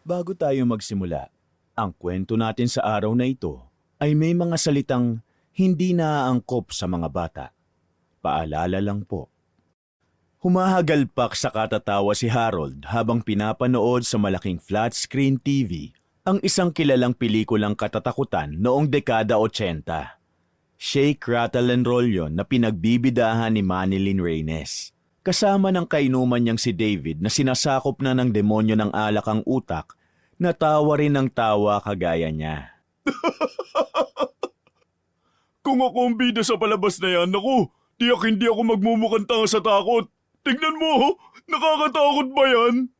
Bago tayo magsimula, ang kwento natin sa araw na ito ay may mga salitang hindi naaangkop sa mga bata. Paalala lang po. Humahagalpak sa katatawa si Harold habang pinapanood sa malaking flat screen TV ang isang kilalang pelikulang katatakutan noong dekada 80. Shake, Rattle and Roll yon na pinagbibidahan ni Manilyn Reynes. Kasama ng kainuman niyang si David na sinasakop na ng demonyo ng alak ang utak, natawa rin ng tawa kagaya niya. Kung ako ang bida sa palabas na yan, naku, tiyak hindi ako magmumukhang tanga sa takot. Tignan mo, nakakatakot ba yan?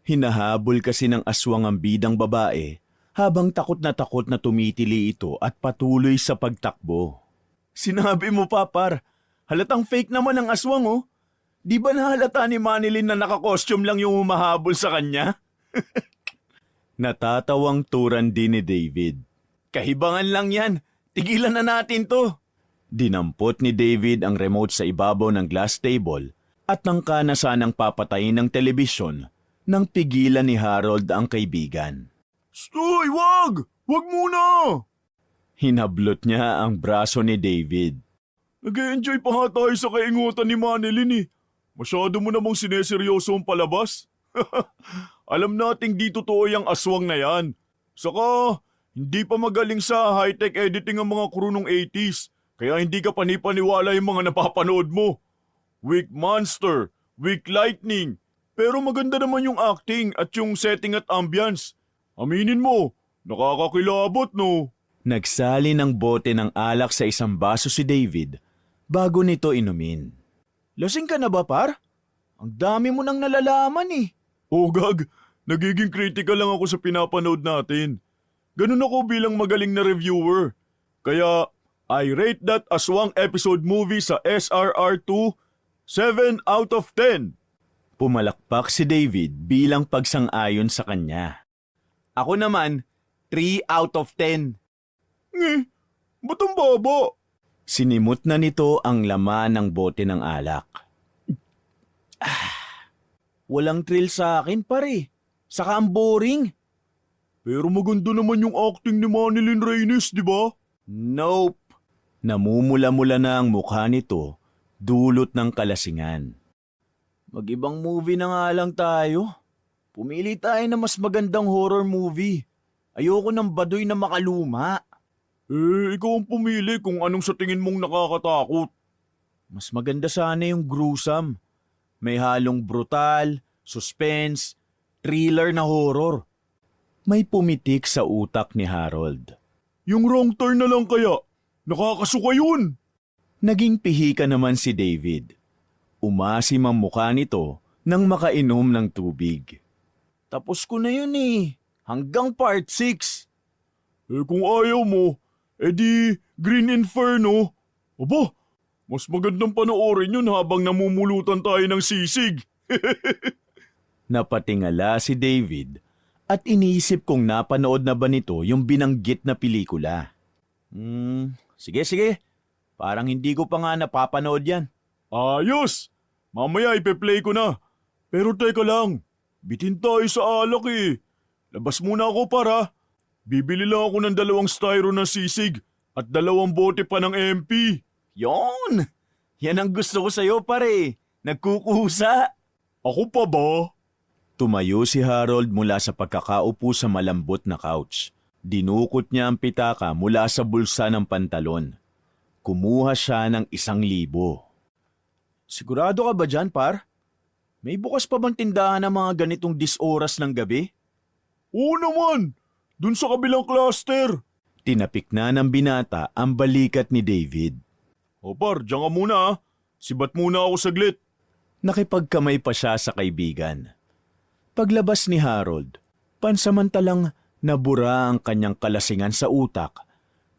Hinahabol kasi ng aswang ang bidang babae habang takot na tumitili ito at patuloy sa pagtakbo. Sinabi mo pa, par, halatang fake naman ang aswang oh. Di ba nahalata ni Manilyn na nakakostyum lang yung humahabol sa kanya? Natatawang turan din ni David. Kahibangan lang yan, tigilan na natin to. Dinampot ni David ang remote sa ibabaw ng glass table at nangka na sanang papatayin ng telebisyon nang pigilan ni Harold ang kaibigan. Stoy, wag! Wag muna! Hinablot niya ang braso ni David. Nag-e-enjoy pa nga tayo sa kaingutan ni Manilyn eh. Masyado mo namang sineseryoso ang palabas. Alam nating di totoo yung aswang na yan. Saka, hindi pa magaling sa high-tech editing ang mga crew nung 80s. Kaya hindi ka panipaniwala yung mga napapanood mo. Weak monster, weak lightning. Pero maganda naman yung acting at yung setting at ambience. Aminin mo, nakakakilabot no? Nagsali ng bote ng alak sa isang baso si David bago nito inumin. Lasing ka na ba, par? Ang dami mo nang nalalaman eh. Oh, gag, nagiging critical lang ako sa pinapanood natin. Ganun ako bilang magaling na reviewer. Kaya, I rate that aswang episode movie sa SRR2 7 out of 10. Pumalakpak si David bilang pagsang-ayon sa kanya. Ako naman, 3 out of 10. Ba't ang baba? Sinimot na nito ang laman ng bote ng alak. Walang thrill sa akin, pare. Saka ang boring. Pero maganda naman yung acting ni Manilyn Reynes, di ba? Nope. Namumula-mula na ang mukha nito, dulot ng kalasingan. Mag-ibang movie na nga lang tayo. Pumili tayo na mas magandang horror movie. Ayoko ng baduy na makaluma. Ikaw ang pumili kung anong sa tingin mong nakakatakot. Mas maganda sana yung gruesome. May halong brutal, suspense, thriller na horror. May pumitik sa utak ni Harold. Yung wrong turn na lang kaya. Nakakasuka yun. Naging pihika naman si David. Umasim ang mukha nito nang makainom ng tubig. Tapos ko na yun eh. Hanggang part 6. Kung ayaw mo, edi Green Inferno. Aba, mas magandang panoorin yun habang namumulutan tayo ng sisig. Napatingala si David at iniisip kung napanood na ba nito yung binanggit na pelikula. Sige. Parang hindi ko pa nga napapanood yan. Ayos! Mamaya ipe-play ko na. Pero teka lang, bitin tayo sa alak eh. Labas muna ako para. Bibili lang ako ng 2 styro ng sisig at 2 bote pa ng MP. Yon! Yan ang gusto ko sa'yo, pare. Nagkukusa. Ako pa ba? Tumayo si Harold mula sa pagkakaupo sa malambot na couch. Dinukot niya ang pitaka mula sa bulsa ng pantalon. Kumuha siya ng 1,000. Sigurado ka ba dyan, par? May bukas pa bang tindahan ng mga ganitong disoras ng gabi? Oo naman! Dun sa kabilang cluster. Tinapik na ng binata ang balikat ni David. O par, diyan ka muna ah. Sibat muna ako saglit. Nakipagkamay pa siya sa kaibigan. Paglabas ni Harold, pansamantalang nabura ang kanyang kalasingan sa utak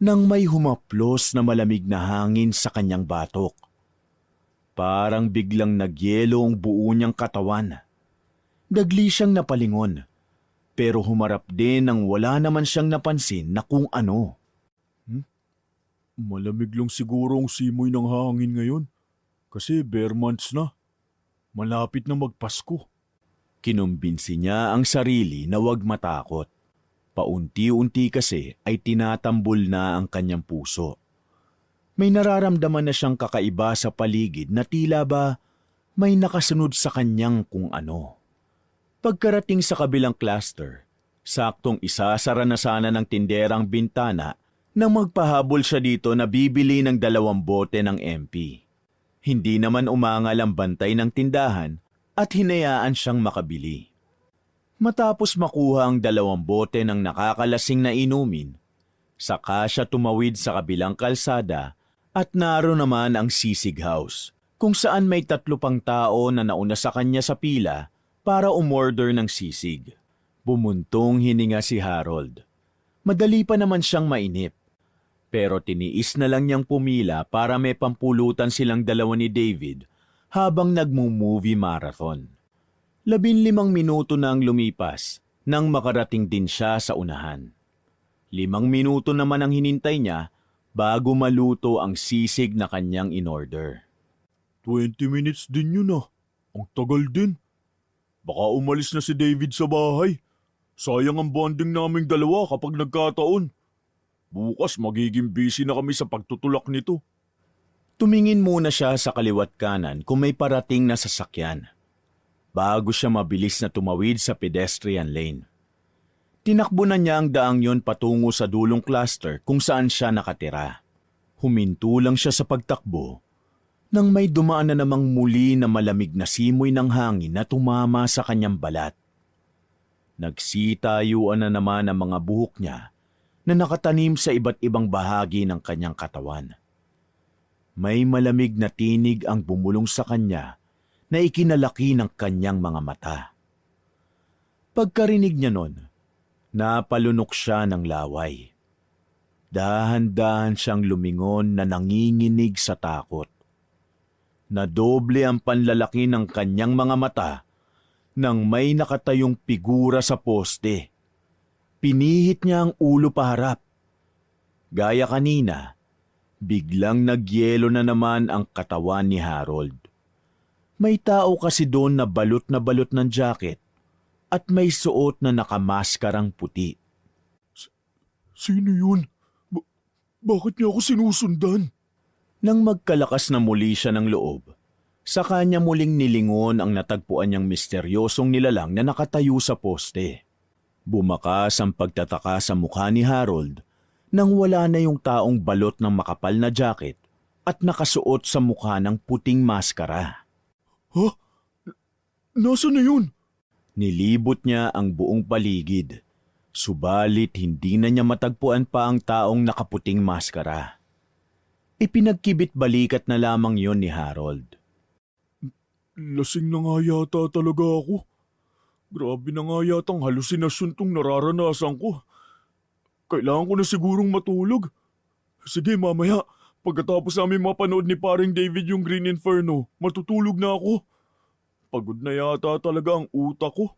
nang may humaplos na malamig na hangin sa kanyang batok. Parang biglang nagyelo ang buo niyang katawan. Dagli siyang napalingon, pero humarap din nang wala naman siyang napansin na kung ano. Malamig lang siguro ang simoy ng hangin ngayon. Kasi bare months na. Malapit na magpasko. Kinumbinsi niya ang sarili na huwag matakot. Paunti-unti kasi ay tinatambol na ang kanyang puso. May nararamdaman na siyang kakaiba sa paligid na tila ba may nakasunod sa kanyang kung ano. Pagkarating sa kabilang cluster, saktong isasara na sana ng tinderang bintana nang magpahabol siya dito na bibili ng 2 bote ng MP. Hindi naman umangal ang bantay ng tindahan at hinayaan siyang makabili. Matapos makuha ang 2 bote ng nakakalasing na inumin, saka siya tumawid sa kabilang kalsada at naroon naman ang sisig house, kung saan may 3 pang tao na nauna sa kanya sa pila para umorder ng sisig. Bumuntong hininga si Harold. Madali pa naman siyang mainip. Pero tiniis na lang niyang pumila para may pampulutan silang dalawa ni David habang nagmo-movie marathon. 15 minuto na ang lumipas nang makarating din siya sa unahan. 5 minuto naman ang hinintay niya bago maluto ang sisig na kanyang in-order. 20 minutes din yun ah. Ang tagal din. Baka umalis na si David sa bahay. Sayang ang bonding naming dalawa kapag nagkataon. Bukas magiging busy na kami sa pagtutulak nito. Tumingin muna siya sa kaliwat kanan kung may parating na sasakyan, bago siya mabilis na tumawid sa pedestrian lane. Tinakbo na niya ang daang yon patungo sa dulong cluster kung saan siya nakatira. Huminto lang siya sa pagtakbo nang may dumaan na namang muli na malamig na simoy ng hangin na tumama sa kanyang balat. Nagsitayuan na naman ang mga buhok niya na nakatanim sa iba't ibang bahagi ng kanyang katawan. May malamig na tinig ang bumulong sa kanya na ikinalaki ng kanyang mga mata. Pagkarinig niya nun, napalunok siya ng laway. Dahan-dahan siyang lumingon na nanginginig sa takot. Nadoble ang panlalaki ng kanyang mga mata nang may nakatayong figura sa poste. Pinihit niya ang ulo paharap. Gaya kanina, biglang nagyelo na naman ang katawan ni Harold. May tao kasi doon na balot ng jacket at may suot na nakamaskarang puti. Sino yun? Bakit niya ako sinusundan? Nang magkalakas na muli siya ng loob, sa kanya muling nilingon ang natagpuan niyang misteryosong nilalang na nakatayo sa poste. Bumakas ang pagtataka sa mukha ni Harold nang wala na yung taong balot ng makapal na jacket at nakasuot sa mukha ng puting maskara. Ha? Nasaan na yun? Nilibot niya ang buong paligid, subalit hindi na niya matagpuan pa ang taong nakaputing maskara. Ipinagkibit balikat na lamang yon ni Harold. Lasing na nga yata talaga ako. Grabe na nga yatang halusinasyon tong nararanasan ko. Kailangan ko na sigurong matulog. Sige mamaya, pagkatapos namin mapanood ni paring David yung Green Inferno, matutulog na ako. Pagod na yata talaga ang utak ko.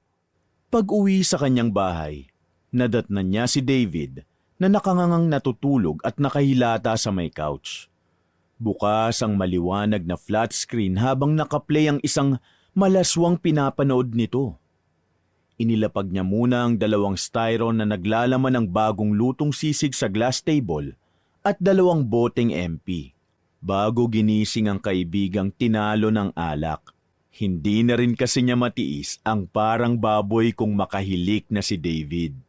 Pag-uwi sa kanyang bahay, nadatnan niya si David na nakangangang natutulog at nakahilata sa may couch. Bukas ang maliwanag na flat screen habang nakaplay ang isang malaswang pinapanood nito. Inilapag niya muna ang 2 styron na naglalaman ng bagong lutong sisig sa glass table at 2 boteng MP. Bago ginising ang kaibigang tinalo ng alak. Hindi na rin kasi niya matiis ang parang baboy kung makahilik na si David.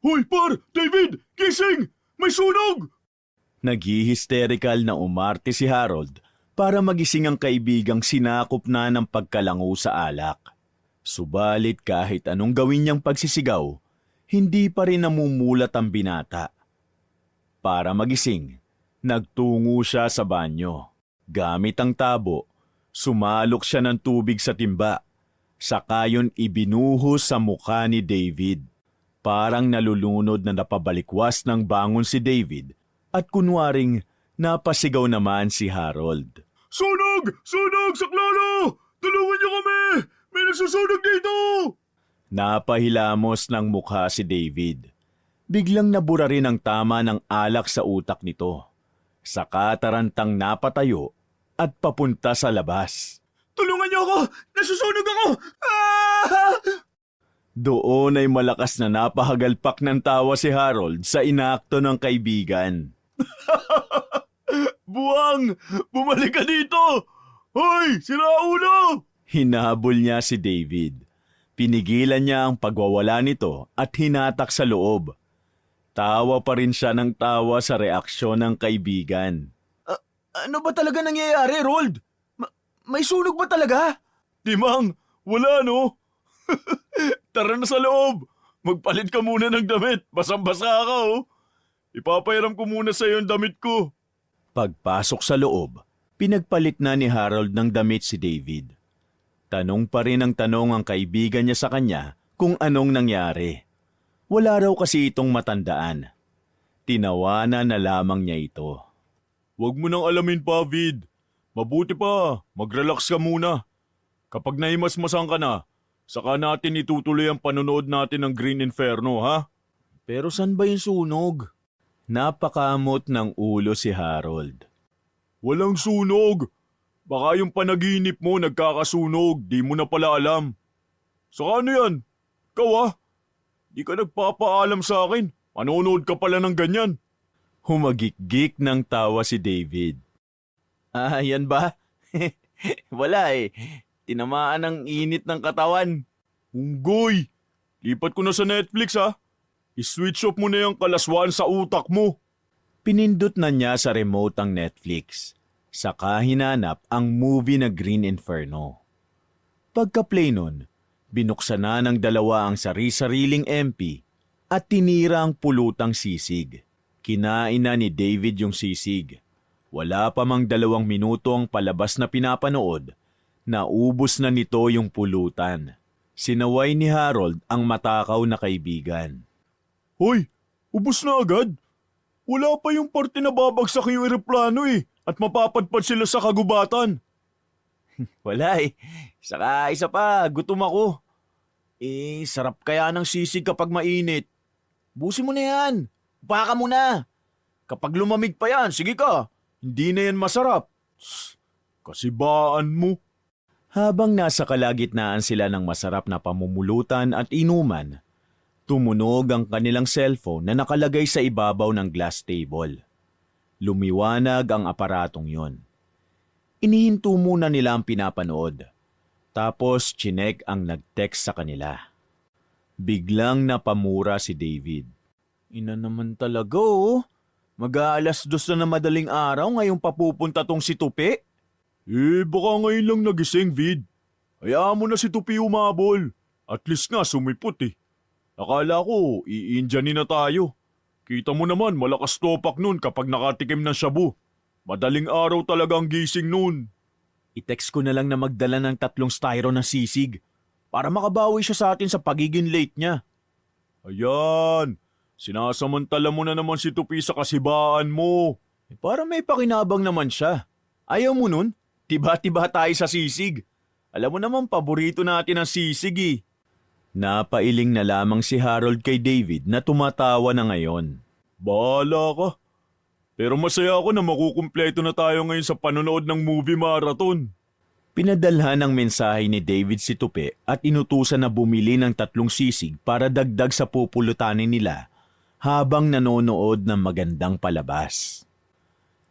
Hoy par! David! Gising! May sunog! Naghihisterical na umarte si Harold para magising ang kaibigang sinakop na ng pagkalango sa alak. Subalit kahit anong gawin niyang pagsisigaw, hindi pa rin namumulat ang binata. Para magising, nagtungo siya sa banyo. Gamit ang tabo, sumalok siya ng tubig sa timba. Saka yun ibinuhos sa mukha ni David. Parang nalulunod na napabalikwas ng bangon si David at kunwaring napasigaw naman si Harold. Sunog! Sunog! Saklolo! Tulungan niyo kami! May nagsusunog dito! Napahilamos ng mukha si David. Biglang nabura rin ang tama ng alak sa utak nito. Saka tarantang napatayo at papunta sa labas. Tulungan niyo ako! Nasusunog ako! Ah! Doon ay malakas na napahagalpak ng tawa si Harold sa inaakto ng kaibigan. Buwang! Bumalik ka dito! Hoy! Sira ulo! Hinabol niya si David. Pinigilan niya ang pagwawala nito at hinatak sa loob. Tawa pa rin siya ng tawa sa reaksyon ng kaibigan. Ano ba talaga nangyayari, Rold? May sunog ba talaga? Timang, wala no? Tara na sa loob. Magpalit ka muna ng damit. Basang-basa ka oh. Ipapahiram ko muna sa iyo ang damit ko. Pagpasok sa loob, pinagpalit na ni Harold ng damit si David. Tanong pa rin ang tanong ang kaibigan niya sa kanya kung anong nangyari. Wala raw kasi itong matandaan. Tinawanan na lamang niya ito. Huwag mo nang alamin pa, Vid. Mabuti pa, mag-relax ka muna. Kapag nahimasmasan ka na, saka natin itutuloy ang panonood natin ng Green Inferno, ha? Pero saan ba yung sunog? Napakamot ng ulo si Harold. Walang sunog. Baka yung panaginip mo nagkakasunog, di mo na pala alam. Saka ano yan? Ikaw di ka nagpapaalam sa akin. Manonood ka pala ng ganyan. Humagikgik ng tawa si David. Yan ba? Wala eh. Tinamaan ng init ng katawan. Unggoy! Lipat ko na sa Netflix ha. I-switch off mo na yung kalaswaan sa utak mo. Pinindot na niya sa remote ang Netflix. Saka hinanap ang movie na Green Inferno. Pagka-play nun, binuksan na ng dalawa ang sari-sariling MP at tinira ang pulutang sisig. Kinain na ni David yung sisig. Wala pa mang 2 minuto ang palabas na pinapanood, naubos na nito yung pulutan. Sinaway ni Harold ang matakaw na kaibigan. Hoy, ubos na agad. Wala pa yung parte na babagsak yung eroplano at mapapadpad sila sa kagubatan. Wala eh. Saka isa pa, gutom ako. Sarap kaya ng sisig kapag mainit. Busin mo na yan. Baka mo na. Kapag lumamig pa yan, sige ka. Hindi na yan masarap. Kasibaan mo. Habang nasa kalagitnaan sila ng masarap na pamumulutan at inuman, tumunog ang kanilang cellphone na nakalagay sa ibabaw ng glass table. Lumiwanag ang aparatong yon. Inihinto muna nila ang pinapanood. Tapos chinek ang nag-text sa kanila. Biglang napamura si David. Ina naman talaga oh. Mag-aalas 2 na madaling araw ngayong papupunta tong si Tupi. Baka ngayon lang nagising, Vid. Hayaan mo na si Tupi umabol. At least nga sumipot Akala ko, i-Indianin na tayo. Kita mo naman, malakas topak nun kapag nakatikim ng shabu. Madaling araw talaga ang gising nun. I-text ko na lang na magdala ng 3 styro ng sisig para makabawi siya sa atin sa pagiging late niya. Ayan, sinasamantala mo na naman si Tupi sa kasibaan mo. Para may pakinabang naman siya. Ayaw mo nun? Tiba-tiba tayo sa sisig. Alam mo naman, paborito natin ang sisig Napailing na lamang si Harold kay David na tumatawa na ngayon. Bahala ka. Pero masaya ako na makukumpleto na tayo ngayon sa panonood ng movie marathon. Pinadalhan ng mensahe ni David si Tupi at inutusan na bumili ng 3 sisig para dagdag sa pupulutanin nila habang nanonood ng magandang palabas.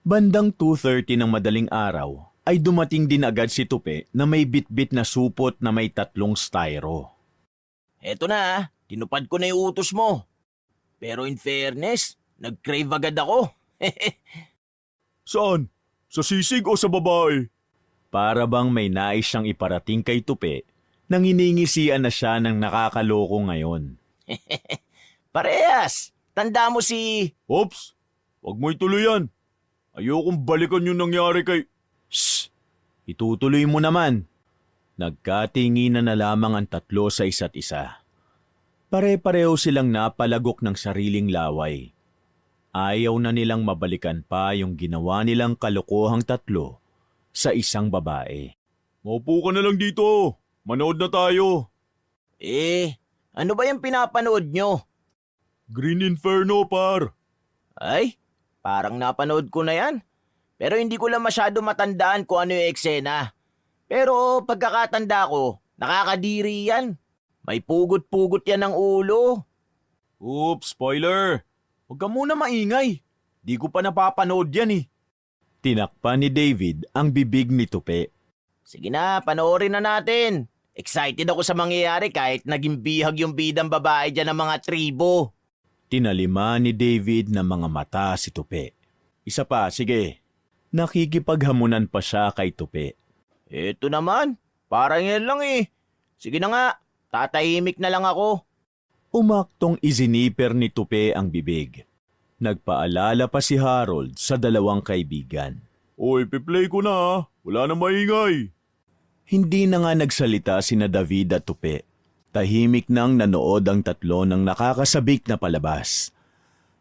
Bandang 2:30 ng madaling araw ay dumating din agad si Tupi na may bitbit na supot na may 3 styro. Eto na, tinupad ko na yung utos mo. Pero in fairness, nag-crave agad ako. Saan? Sa sisig o sa babae? Para bang may nais siyang iparating kay Tupi nang hiningisian na siya ng nakakaloko ngayon. Parehas, tanda mo si... Ops, wag mo ituloy yan. Ayokong balikan yung nangyari kay... Shh! Itutuloy mo naman. Nagkatinginan na lamang ang 3 sa isa't isa. Pare-pareho silang napalagok ng sariling laway. Ayaw na nilang mabalikan pa yung ginawa nilang kalokohang 3 sa isang babae. Maupo ka na lang dito. Manood na tayo. Ano ba yung pinapanood nyo? Green Inferno, par. Ay, parang napanood ko na yan. Pero hindi ko lang masyado matandaan kung ano yung eksena. Pero pagkakatanda ko, nakakadiri yan. May pugot-pugot yan ng ulo. Oops, spoiler. Huwag ka muna maingay. Di ko pa napapanood yan eh. Tinakpan ni David ang bibig ni Tupi. Sige na, panoorin na natin. Excited ako sa mangyayari kahit naging bihag yung bidang babae dyan ng mga tribo. Tinalima ni David ng mga mata si Tupi. Isa pa, sige. Nakikipaghamunan pa siya kay Tupi. Eto naman, parang yan lang eh. Sige na nga, tatahimik na lang ako. Umaktong iziniper ni Tupi ang bibig. Nagpaalala pa si Harold sa dalawang kaibigan. Oy, piplay ko na ha. Wala na maingay. Hindi na nga nagsalita sina David at Tupi. Tahimik nang nanood ang tatlo ng nakakasabik na palabas.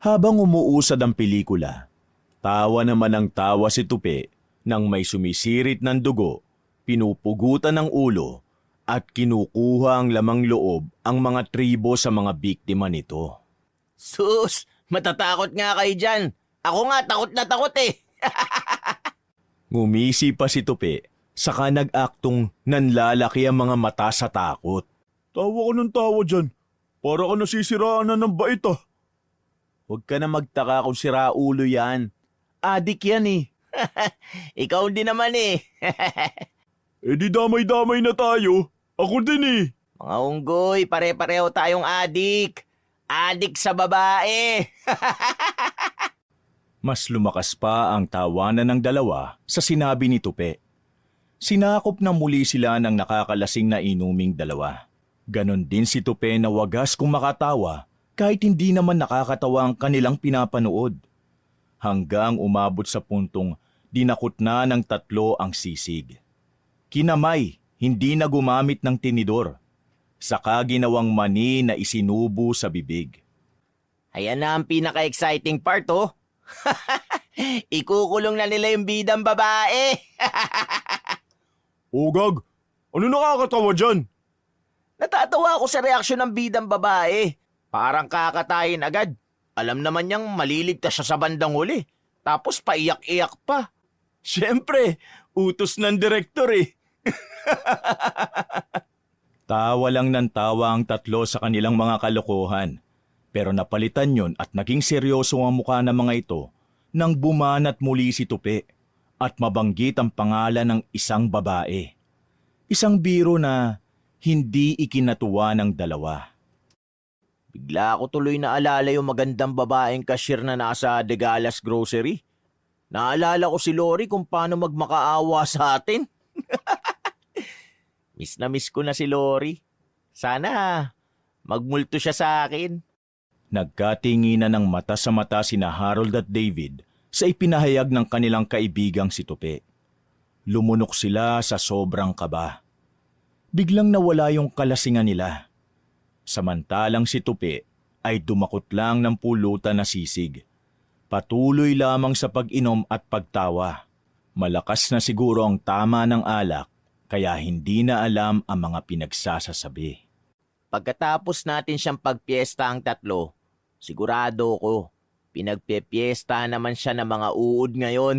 Habang umuusad ang pelikula, tawa naman ang tawa si Tupi nang may sumisirit ng dugo, pinupugutan ng ulo at kinukuha ang lamang loob ang mga tribo sa mga biktima nito. Sus, matatakot nga kayo dyan. Ako nga, takot na takot eh. Ngumisi pa si Tupi, saka nag-aktong nanlalaki ang mga mata sa takot. Tawa ka ng tawa dyan. Para ka nasisiraan na ng bait ah. Huwag ka na magtaka kung siraulo yan. Adik yan eh. Ikaw din naman eh. Eh di damay-damay na tayo. Ako din eh. Mga unggoy, pare-pareho tayong adik. Adik sa babae. Mas lumakas pa ang tawanan ng dalawa sa sinabi ni Tupi. Sinakop na muli sila ng nakakalasing na inuming dalawa. Ganon din si Tupi na wagas kung makatawa kahit hindi naman nakakatawa ang kanilang pinapanood. Hanggang umabot sa puntong dinakot na ng tatlo ang sisig. Kinamay, hindi na gumamit ng tinidor. Saka ginawang mani na isinubo sa bibig. Ayan na ang pinaka-exciting part oh. Ikukulong na nila yung bidang babae. Gag, ano nakakatawa dyan? Natatawa ako sa reaksyon ng bidang babae. Parang kakatayin agad. Alam naman niyang maliligtas siya sa bandang huli. Tapos paiyak-iyak pa. Siyempre, utos ng direktor eh. Tawa lang ng tawa ang tatlo sa kanilang mga kalokohan. Pero napalitan yon at naging seryoso ang mukha ng mga ito nang bumanat muli si Tupi at mabanggit ang pangalan ng isang babae. Isang biro na hindi ikinatuwa ng dalawa. Bigla ako tuloy naalala yung magandang babaeng cashier na nasa De Galas Grocery. Naalala ko si Lori kung paano magmakaawa sa atin. Miss na miss ko na si Lori. Sana magmulto siya sa akin. Nagkatinginan ng mata sa mata sina Harold at David sa ipinahayag ng kanilang kaibigang si Tupi. Lumunok sila sa sobrang kaba. Biglang nawala yung kalasingan nila. Samantalang si Tupi ay dumakot lang ng pulutan na sisig. Patuloy lamang sa pag-inom at pagtawa. Malakas na siguro ang tama ng alak kaya hindi na alam ang mga pinagsasasabi. Pagkatapos natin siyang pagpiesta ang tatlo, sigurado ko, pinagpiesta naman siya ng mga uod ngayon.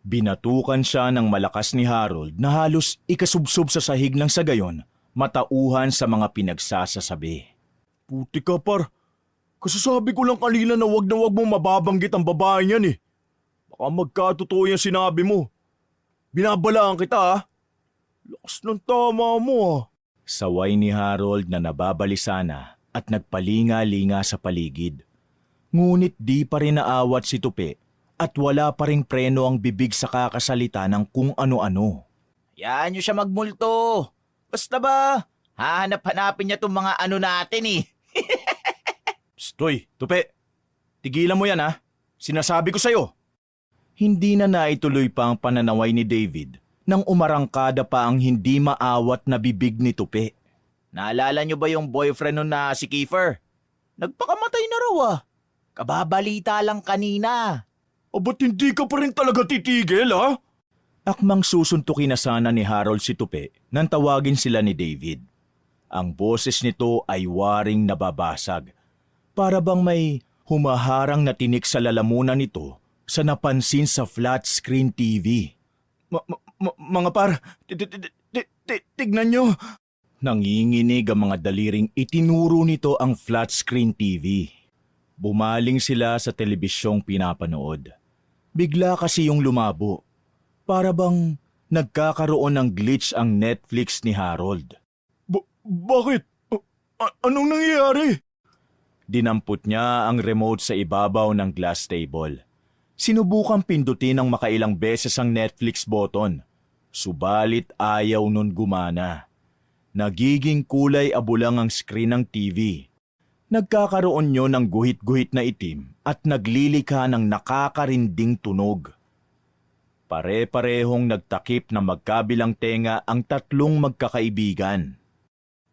Binatukan siya ng malakas ni Harold na halos ikasubsob sa sahig ng sagayon, matauhan sa mga pinagsasasabi. Puti ka par. Kasasabi ko lang kanina na wag mo mababanggit ang babae niyan eh. Baka magkatotoo yung sinabi mo. Binabalaan kita ha. Lakas ng tama mo ha. Saway ni Harold na nababalisana at nagpalinga-linga sa paligid. Ngunit di pa rin naawat si Tupi at wala pa ring preno ang bibig sa kakasalita ng kung ano-ano. Hayaan niyo siya magmulto. Basta ba, hahanap-hanapin niya itong mga ano natin eh. Stoy, Tupi! Tigilan mo yan ha. Sinasabi ko sa'yo. Hindi na naituloy pa ang pananaway ni David nang umarangkada pa ang hindi maawat na bibig ni Tupi. Naalala niyo ba yung boyfriend nun na si Kiefer? Nagpakamatay na raw ah. Kababalita lang kanina. O ba't hindi ka pa rin talaga titigil ha? Akmang susuntukin na sana ni Harold si Tupi nang tawagin sila ni David. Ang boses nito ay waring nababasag. Para bang may humaharang na tinik sa lalamunan nito sa napansin sa flat screen TV. Mga par, tignan nyo. Nanginginig ang mga daliring itinuro nito ang flat screen TV. Bumaling sila sa telebisyong pinapanood. Bigla kasi yung lumabo. Para bang nagkakaroon ng glitch ang Netflix ni Harold. Bakit? Anong nangyayari? Dinampot niya ang remote sa ibabaw ng glass table. Sinubukang pindutin ng makailang beses ang Netflix button. Subalit ayaw nun gumana. Nagiging kulay abulang ang screen ng TV. Nagkakaroon nyo ng guhit-guhit na itim at naglilikha ng nakakarinding tunog. Pare-parehong nagtakip na magkabilang tenga ang tatlong magkakaibigan.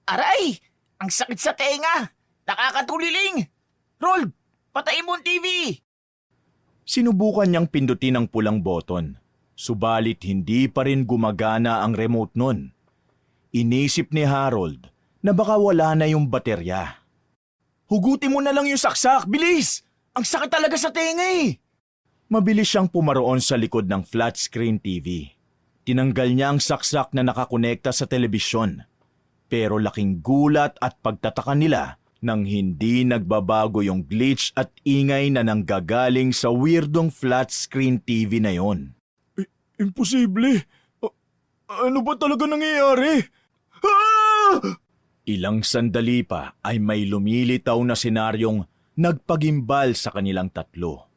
Aray! Ang sakit sa tenga! Nakakatuliling! Rold, patayin mo ang TV! Sinubukan niyang pindutin ang pulang button, subalit hindi pa rin gumagana ang remote nun. Inisip ni Harold na baka wala na yung baterya. Hugutin mo na lang yung saksak, bilis! Ang sakit talaga sa tenga eh! Mabilis siyang pumaroon sa likod ng flat screen TV. Tinanggal niya ang saksak na nakakonekta sa telebisyon. Pero laking gulat at pagtataka nila nang hindi nagbabago yung glitch at ingay na nanggagaling sa weirdong flat screen TV na yon. Imposible. Ano ba talaga nangyayari? Ah! Ilang sandali pa ay may lumilitaw na senaryong nagpagimbal sa kanilang tatlo.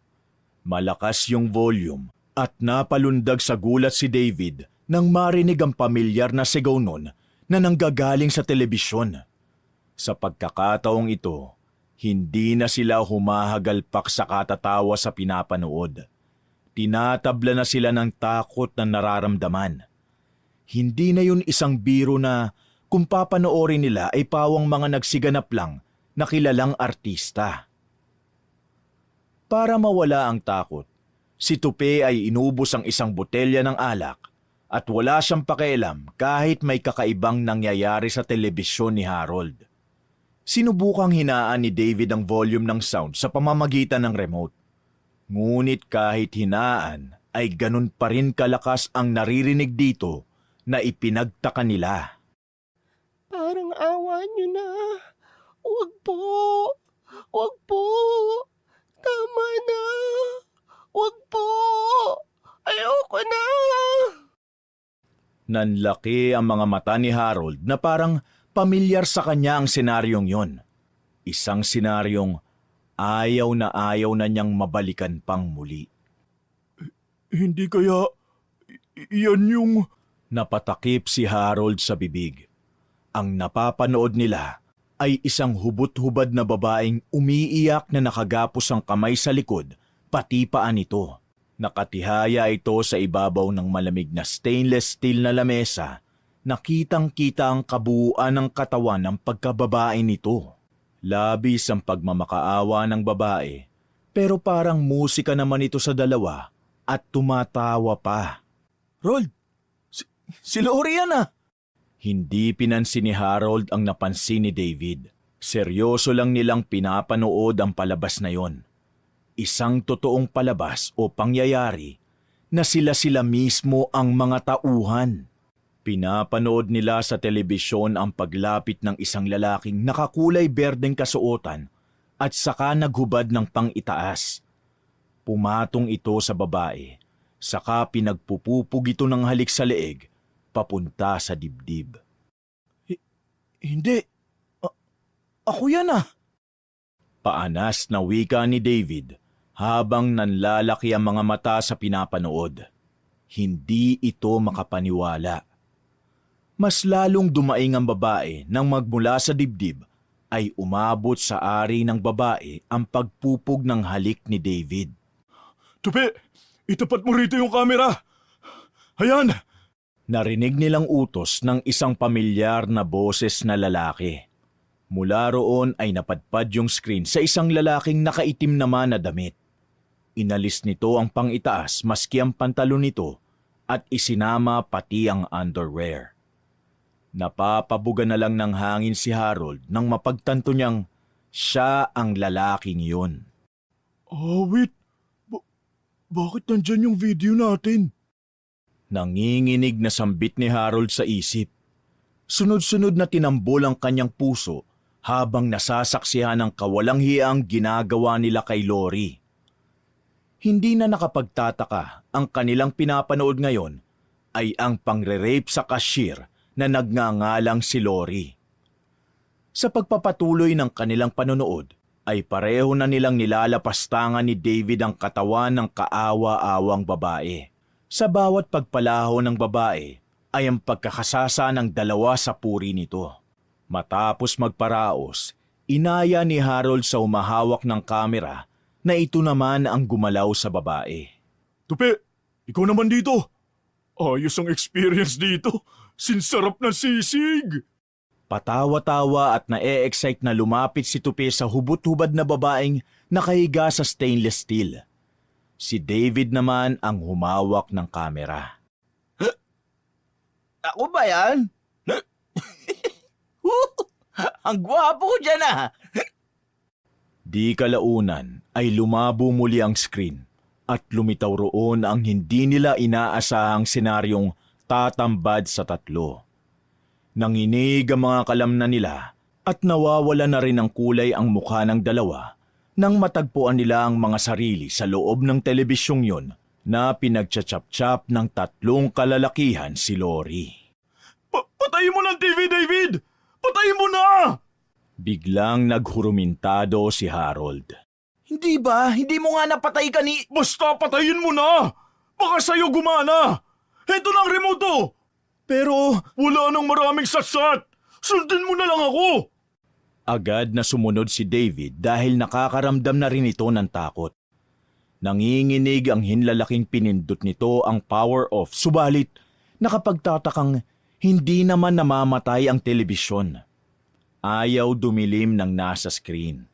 Malakas yung volume at napalundag sa gulat si David nang marinig ang pamilyar na sigaw nun na nanggagaling sa telebisyon. Sa pagkakataong ito, hindi na sila humahagalpak sa katatawa sa pinapanood. Tinatabla na sila ng takot na nararamdaman. Hindi na yun isang biro na kung papanoorin nila ay pawang mga nagsiganap lang na kilalang artista. Para mawala ang takot, si Tupe ay inubos ang isang botelya ng alak at wala siyang pakialam kahit may kakaibang nangyayari sa telebisyon ni Harold. Sinubukang hinaan ni David ang volume ng sound sa pamamagitan ng remote. Ngunit kahit hinaan ay ganun pa rin kalakas ang naririnig dito na ipinagtaka nila. Parang awa niyo na. Huwag po. Huwag po. Tama na. Huwag po. Ayoko na. Nanlaki ang mga mata ni Harold na parang pamilyar sa kanya ang senaryong yon. Isang senaryong ayaw na niyang mabalikan pang muli. Hindi kaya yan yung... Napatakip si Harold sa bibig. Ang napapanood nila ay isang hubot-hubad na babaeng umiiyak na nakagapos ang kamay sa likod, pati paa nito. Nakatihaya ito sa ibabaw ng malamig na stainless steel na lamesa. Nakitang-kita ang kabuuan ng katawan ng pagkababae nito. Labis ang pagmamakaawa ng babae, pero parang musika naman ito sa dalawa at tumatawa pa. Rold, si Lori yan ah! Hindi pinansin ni Harold ang napansin ni David. Seryoso lang nilang pinapanood ang palabas na yon. Isang totoong palabas o pangyayari na sila-sila mismo ang mga tauhan. Pinapanood nila sa telebisyon ang paglapit ng isang lalaking nakakulay berdeng kasuotan at saka naghubad ng pang-itaas. Pumatong ito sa babae, saka pinagpupupog ito ng halik sa leeg, papunta sa dibdib. Hindi. Ako yan ah. Paanas na wika ni David habang nanlalaki ang mga mata sa pinapanood. Hindi ito makapaniwala. Mas lalong dumaing ang babae nang magmula sa dibdib ay umabot sa ari ng babae ang pagpupog ng halik ni David. Tupi, itapat mo rito yung camera. Ayan! Narinig nilang utos ng isang pamilyar na boses na lalaki. Mula roon ay napadpad yung screen sa isang lalaking nakaitim naman na damit. Inalis nito ang pang-itaas maski ang pantalon nito at isinama pati ang underwear. Napapabuga na lang ng hangin si Harold nang mapagtanto niyang siya ang lalaking yun. Wait. Bakit nandyan yung video natin? Nanginginig na sambit ni Harold sa isip. Sunod-sunod na tinambol ang kanyang puso habang nasasaksihan ng kawalang hiyaang ginagawa nila kay Lori. Hindi na nakapagtataka ang kanilang pinapanood ngayon ay ang pangre-rape sa cashier na nagngangalang si Lori. Sa pagpapatuloy ng kanilang panonood, ay pareho na nilang nilalapastangan ni David ang katawan ng kaawa-awang babae. Sa bawat pagpalaho ng babae ay ang pagkakasasa ng dalawa sa puri nito. Matapos magparaos, inaya ni Harold sa humahawak ng kamera na ito naman ang gumalaw sa babae. Tupi, ikaw naman dito. Ayos ang experience dito. Sinsarap na sisig. Patawa-tawa at na-e-excite na lumapit si Tupi sa hubot-hubad na babaeng nakahiga sa stainless steel. Si David naman ang humawak ng kamera. Ako ba yan? Ang gwapo ko dyan ah! Di kalaunan ay lumabo muli ang screen at lumitaw roon ang hindi nila inaasahang senaryong tatambad sa tatlo. Nanginig ang mga kalamnan nila at nawawala na rin ng kulay ang mukha ng dalawa nang matagpuan nila ang mga sarili sa loob ng telebisyong yon na pinagtsatsap-tsap ng tatlong kalalakihan si Lori. Patayin mo ng TV, David! Patayin mo na! Biglang naghurumintado si Harold. Hindi ba? Hindi mo nga napatay ka ni... Basta patayin mo na! Baka sa'yo gumana! Heto na ang remote to! Pero wala nang maraming satsat! Sundin mo na lang ako! Agad na sumunod si David dahil nakakaramdam na rin ito ng takot. Nanginginig ang hinlalaking pinindot nito ang power off, subalit nakapagtatakang hindi naman namamatay ang telebisyon. Ayaw dumilim ng nasa screen.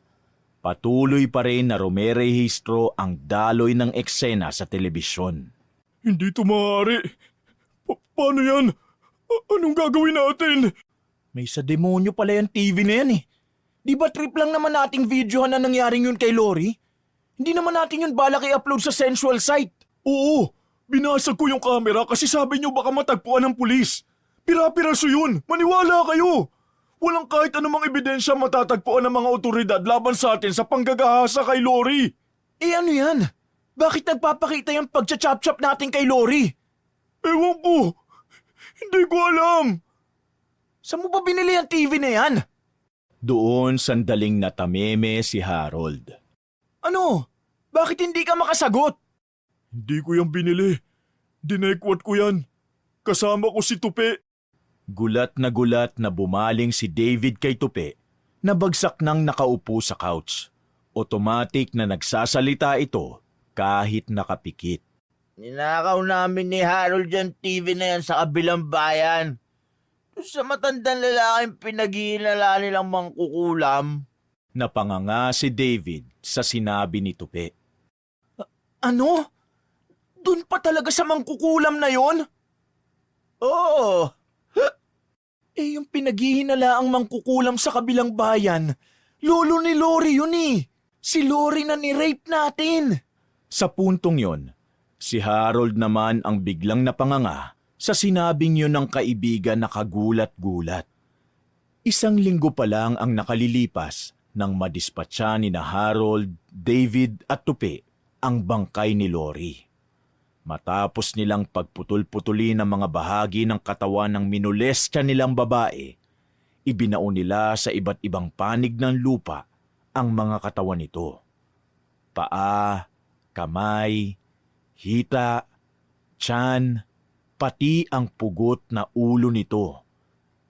Patuloy pa rin na rumerehistro ang daloy ng eksena sa telebisyon. Hindi ito maaari. Paano yan? Anong gagawin natin? May sa demonyo pala yung TV na yan eh. Di ba trip lang naman nating videohan na nangyaring yun kay Lori? Hindi naman natin yun balak i-upload sa sensual site. Oo, binasag ko yung camera kasi sabi niyo baka matagpuan ng pulis. Pira-piraso yun, maniwala kayo. Walang kahit anumang ebidensya matatagpuan ng mga otoridad laban sa atin sa panggagahasa kay Lori. Eh ano yan? Bakit nagpapakita yung pagcha-chop-chop natin kay Lori? Ewan ko, hindi ko alam. Saan mo ba binili ang TV na yan? Doon sandaling natameme si Harold. Ano? Bakit hindi ka makasagot? Hindi ko yan binili. Dinekwat ko yan. Kasama ko si Tupi. Gulat na bumaling si David kay Tupi na bagsak nang nakaupo sa couch. Otomatik na nagsasalita ito kahit nakapikit. Ninakaw namin ni Harold yung TV na yan sa kabilang bayan. Sa matandang lalaking pinaghihinala nilang mangkukulam. Napanganga si David sa sinabi ni Tupi. Ano? Doon pa talaga sa mangkukulam na yon? Oo. Eh yung pinaghihinala ang mangkukulam sa kabilang bayan, lolo ni Lori yun eh. Si Lori na ni-rape natin. Sa puntong yon, si Harold naman ang biglang napanganga sa sinabing yun ng kaibigan na kagulat-gulat. 1 linggo pa lang ang nakalilipas nang madispatsa ni na Harold, David at Tupi ang bangkay ni Lori. Matapos nilang pagputol-putuli ng mga bahagi ng katawan ng minolestya nilang babae, ibinaon nila sa iba't ibang panig ng lupa ang mga katawan nito. Paa, kamay, hita, tiyan, pati ang pugot na ulo nito.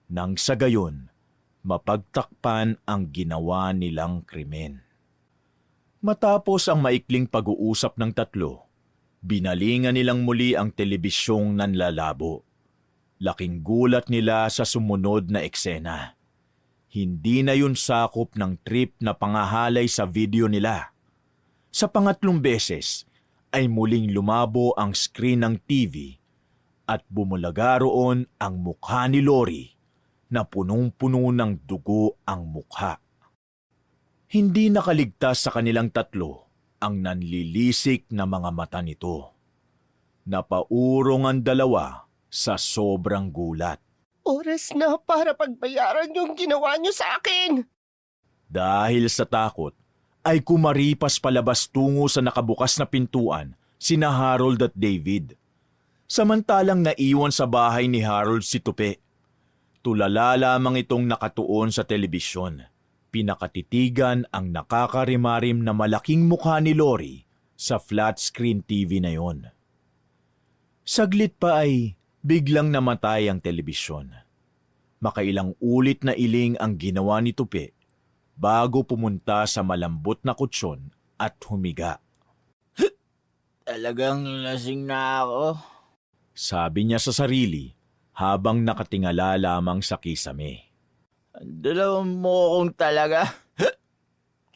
Nang sa gayon, mapagtakpan ang ginawa nilang krimen. Matapos ang maikling pag-uusap ng tatlo, binalingan nilang muli ang telebisyong nanlalabo. Laking gulat nila sa sumunod na eksena. Hindi na yun sakop ng trip na pangahalay sa video nila. Sa pangatlong beses ay muling lumabo ang screen ng TV at bumulaga roon ang mukha ni Lori na punong-puno ng dugo ang mukha. Hindi nakaligtas sa kanilang tatlo ang nanlilisik na mga mata nito. Napaurong ang dalawa sa sobrang gulat. Oras na para pagbayaran yung ginawa niyo sa akin. Dahil sa takot, ay kumaripas palabas tungo sa nakabukas na pintuan sina Harold at David. Samantalang naiwan sa bahay ni Harold si Tupi. Tulala lamang itong nakatuon sa telebisyon. Pinakatitigan ang nakakarimarim na malaking mukha ni Lori sa flat screen TV na yon. Saglit pa ay biglang namatay ang telebisyon. Makailang ulit na iling ang ginawa ni Tupi bago pumunta sa malambot na kutsyon at humiga. Talagang lasing na ako. Sabi niya sa sarili habang nakatingala lamang sa kisame. Ang dalawang mo akong talaga.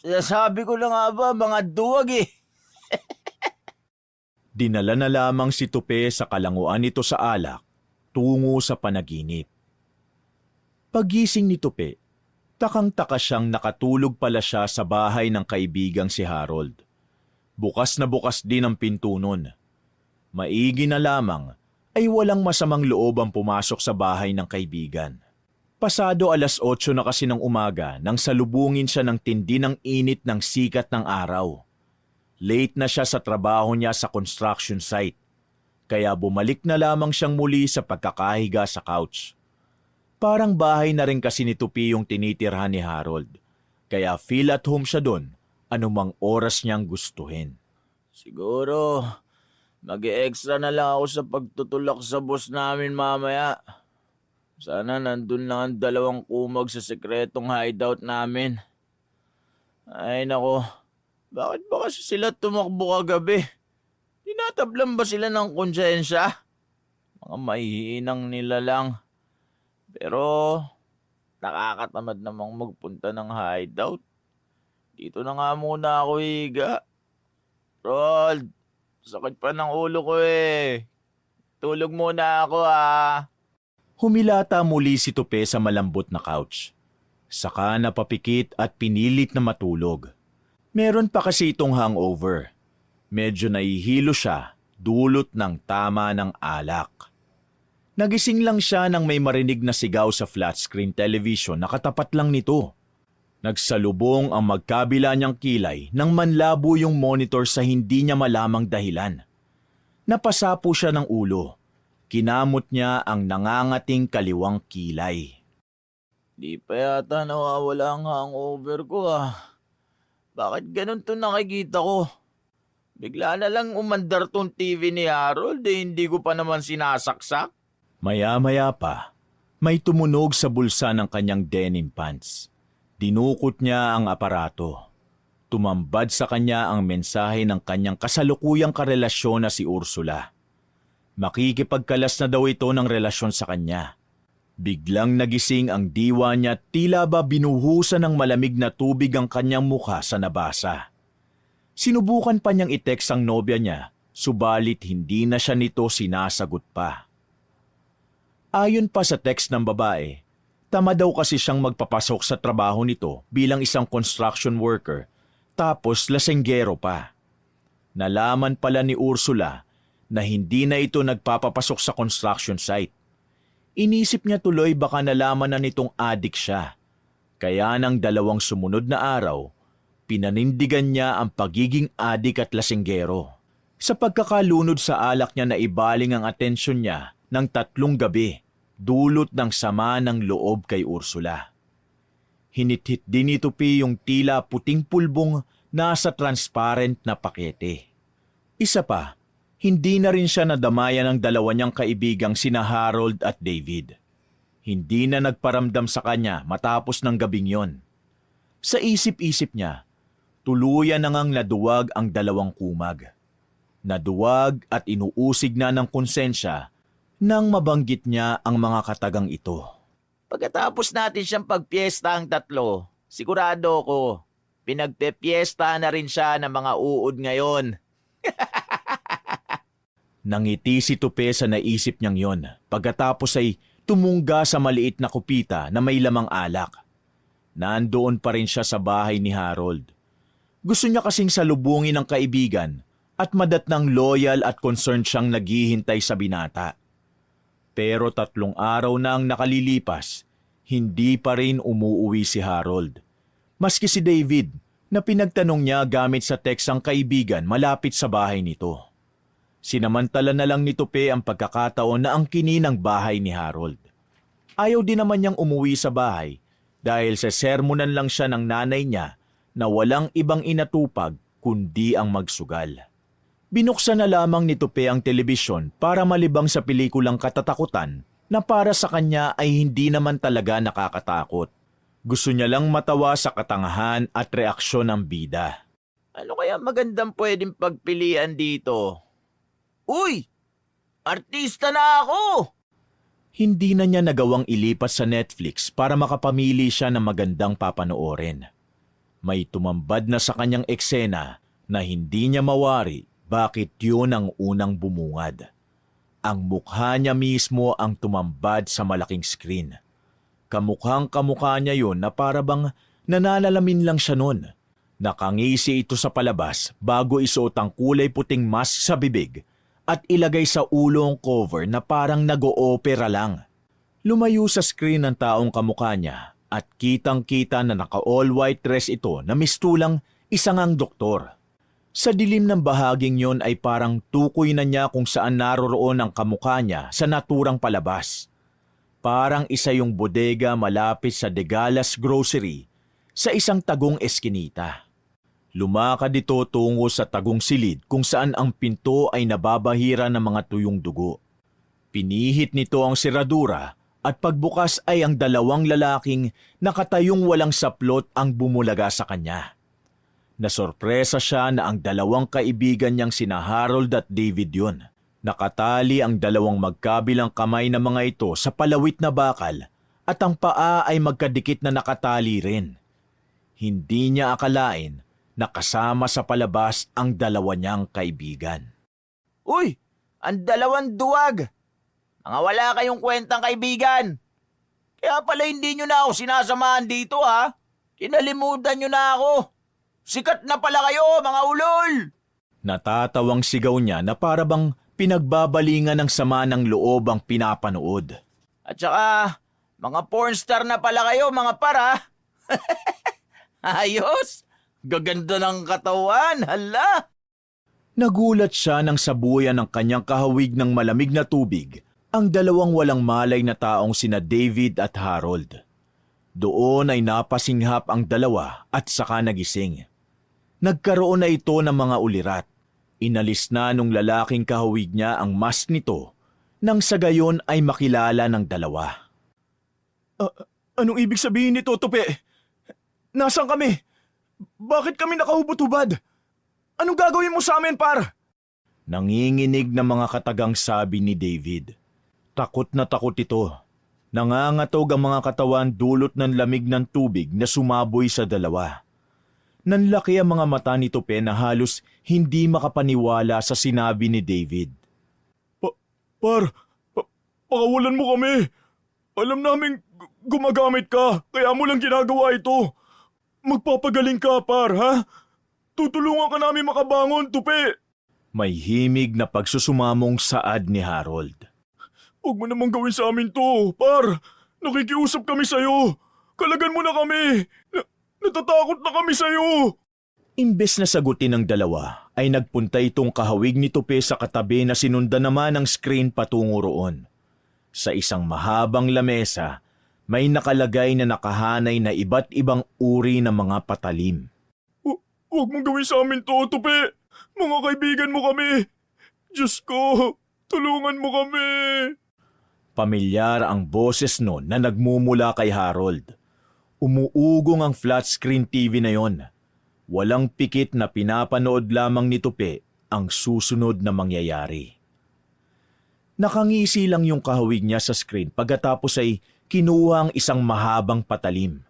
Sinasabi ko na nga ba, mga duwag eh. Dinala na lamang si Tupi sa kalanguan nito sa alak tungo sa panaginip. Pagising ni Tupi, takang-taka siyang nakatulog pala siya sa bahay ng kaibigang si Harold. Bukas na bukas din ang pinto nun. Maigi na lamang ay walang masamang loob ang pumasok sa bahay ng kaibigan. Pasado 8:00 na kasi ng umaga nang salubungin siya ng tindi ng init ng sikat ng araw. Late na siya sa trabaho niya sa construction site, kaya bumalik na lamang siyang muli sa pagkakahiga sa couch. Parang bahay na rin kasi ni Tupi yung tinitirhan ni Harold, kaya feel at home siya doon anumang oras niyang gustuhin. Siguro, mag-extra na lang ako sa pagtutulak sa boss namin mamaya. Sana nandun lang ang dalawang kumag sa sekretong hideout namin. Ay nako, bakit ba kasi sila tumakbo kagabi? Tinatablan ba sila ng konsensya? Mga mahihinang nila lang. Pero, nakakatamad namang magpunta ng hideout. Dito na nga muna ako higa. Rod, sakit pa ng ulo ko eh. Tulog muna ako ah. Humilata muli si Tupi sa malambot na couch. Saka napapikit at pinilit na matulog. Meron pa kasi itong hangover. Medyo nahihilo siya dulot ng tama ng alak. Nagising lang siya nang may marinig na sigaw sa flat screen television na katapat lang nito. Nagsalubong ang magkabila niyang kilay nang manlabo yung monitor sa hindi niya malamang dahilan. Napasapo siya ng ulo. Kinamot niya ang nangangating kaliwang kilay. Di pa yata nawawala ang hangover ko ah. Bakit ganun to nakikita ko? Bigla na lang umandar tong TV ni Harold eh hindi ko pa naman sinasaksak. Maya-maya pa, may tumunog sa bulsa ng kanyang denim pants. Dinukot niya ang aparato. Tumambad sa kanya ang mensahe ng kanyang kasalukuyang karelasyon na si Ursula. Makikipagkalas na daw ito ng relasyon sa kanya. Biglang nagising ang diwa niya, tila ba binuhusan ng malamig na tubig ang kanyang mukha sa nabasa. Sinubukan pa niyang i-text ang nobya niya, subalit hindi na siya nito sinasagot pa. Ayon pa sa text ng babae, tama daw kasi siyang magpapasok sa trabaho nito bilang isang construction worker, tapos lasenggero pa. Nalaman pala ni Ursula na hindi na ito nagpapapasok sa construction site. Inisip niya tuloy baka nalaman na nitong adik siya. Kaya ng 2 sumunod na araw, pinanindigan niya ang pagiging adik at lasenggero. Sa pagkakalunod sa alak niya na ibaling ang atensyon niya ng 3 gabi, dulot ng sama ng loob kay Ursula. Hinithit din ni Tupi yung tila puting pulbong nasa transparent na pakete. Isa pa, hindi na rin siya nadamayan ng 2 niyang kaibigang sina Harold at David. Hindi na nagparamdam sa kanya matapos ng gabing yon. Sa isip-isip niya, tuluyan na ngang naduwag ang 2 kumag. Naduwag at inuusig na ng konsensya nang mabanggit niya ang mga katagang ito. Pagkatapos natin siyang pagpiesta ang 3, sigurado ko, pinagpepiesta na rin siya ng mga uod ngayon. Nangiti si Tupi sa naisip niyang yon. Pagkatapos ay tumungga sa maliit na kupita na may lamang alak. Nandoon pa rin siya sa bahay ni Harold. Gusto niya kasing salubungin ng kaibigan at madatnang loyal at concerned siyang naghihintay sa binata. Pero 3 araw na ang nakalilipas, hindi pa rin umuuwi si Harold. Maski si David na pinagtanong niya gamit sa text ang kaibigan malapit sa bahay nito. Sinamantala na lang ni Tupe ang pagkakataon na angkinin ang bahay ni Harold. Ayaw din naman niyang umuwi sa bahay dahil sa sermonan lang siya ng nanay niya na walang ibang inatupag kundi ang magsugal. Binuksan na lamang ni Tupe ang telebisyon para malibang sa pelikulang katatakutan na para sa kanya ay hindi naman talaga nakakatakot. Gusto niya lang matawa sa katangahan at reaksyon ng bida. Ano kaya magandang pwedeng pagpilian dito? Uy! Artista na ako! Hindi na niya nagawang ilipat sa Netflix para makapamili siya ng magandang papanoorin. May tumambad na sa kanyang eksena na hindi niya mawari bakit yun ang unang bumungad. Ang mukha niya mismo ang tumambad sa malaking screen. Kamukhang kamukha niya yun na parabang nananalamin lang siya nun. Nakangisi ito sa palabas bago isuot ang kulay puting mask sa bibig at ilagay sa ulo ang cover na parang nag-o-opera lang. Lumayo sa screen ang taong kamukha niya at kitang-kita na naka-all white dress ito na mistulang isang ang doktor. Sa dilim ng bahaging yon ay parang tukoy na niya kung saan naroroon ang kamukha niya sa naturang palabas. Parang isa yung bodega malapit sa Degalas Grocery sa isang tagong eskinita. Lumakad ito tungo sa tagong silid kung saan ang pinto ay nababahira ng mga tuyong dugo. Pinihit nito ang seradura at pagbukas ay ang 2 lalaking nakatayong walang saplot ang bumulaga sa kanya. Nasorpresa siya na ang 2 kaibigan niyang sina Harold at David yun. Nakatali ang 2 magkabilang kamay na mga ito sa palawit na bakal at ang paa ay magkadikit na nakatali rin. Hindi niya akalain na kasama sa palabas ang 2 niyang kaibigan. Uy! Ang 2 duwag! Mga wala kayong kwentang kaibigan! Kaya pala hindi nyo na ako sinasamahan dito ha? Kinalimutan nyo na ako! Sikat na pala kayo, mga ulol! Natatawang sigaw niya na parabang pinagbabalingan ng sama ng loob ang pinapanood. At saka, mga pornstar na pala kayo, mga para. Ayos! Gaganda ng katawan, hala! Nagulat siya nang sabuyan ng kanyang kahawig ng malamig na tubig ang 2 walang malay na taong sina David at Harold. Doon ay napasinghap ang 2 at saka nagising. Nagkaroon na ito ng mga ulirat. Inalis na nung lalaking kahawig niya ang mask nito nang sa gayon ay makilala ng 2. Anong ibig sabihin nito, Tupe? Nasaan kami? Bakit kami nakahubot-hubad? Anong gagawin mo sa amin, par? Nanginginig na mga katagang sabi ni David. Takot na takot ito. Nangangatog ang mga katawan dulot ng lamig ng tubig na sumaboy sa 2. Nanlaki ang mga mata ni Tupe na halos hindi makapaniwala sa sinabi ni David. Pakawalan mo kami. Alam naming gumagamit ka, kaya mo lang ginagawa ito. Magpapagaling ka, par, ha? Tutulungan ka namin makabangon, Tupe. May himig na pagsusumamong saad ni Harold. Huwag mo namang gawin sa amin to, par. Nakikiusap kami sa'yo. Kalagan mo na kami. Natatakot na kami sa'yo. Imbes na sagutin ng 2, ay nagpunta itong kahawig ni Tupe sa katabi na sinundan naman ng screen patungo roon. Sa isang mahabang lamesa, may nakalagay na nakahanay na iba't ibang uri ng mga patalim. Huwag mong gawin sa amin to, Tupe. Mga kaibigan mo kami. Diyos ko, tulungan mo kami. Pamilyar ang boses noon na nagmumula kay Harold. Umuugong ang flat screen TV na yon. Walang pikit na pinapanood lamang ni Tupe ang susunod na mangyayari. Nakangisi lang yung kahawig niya sa screen pagkatapos ay kinuha ang isang mahabang patalim.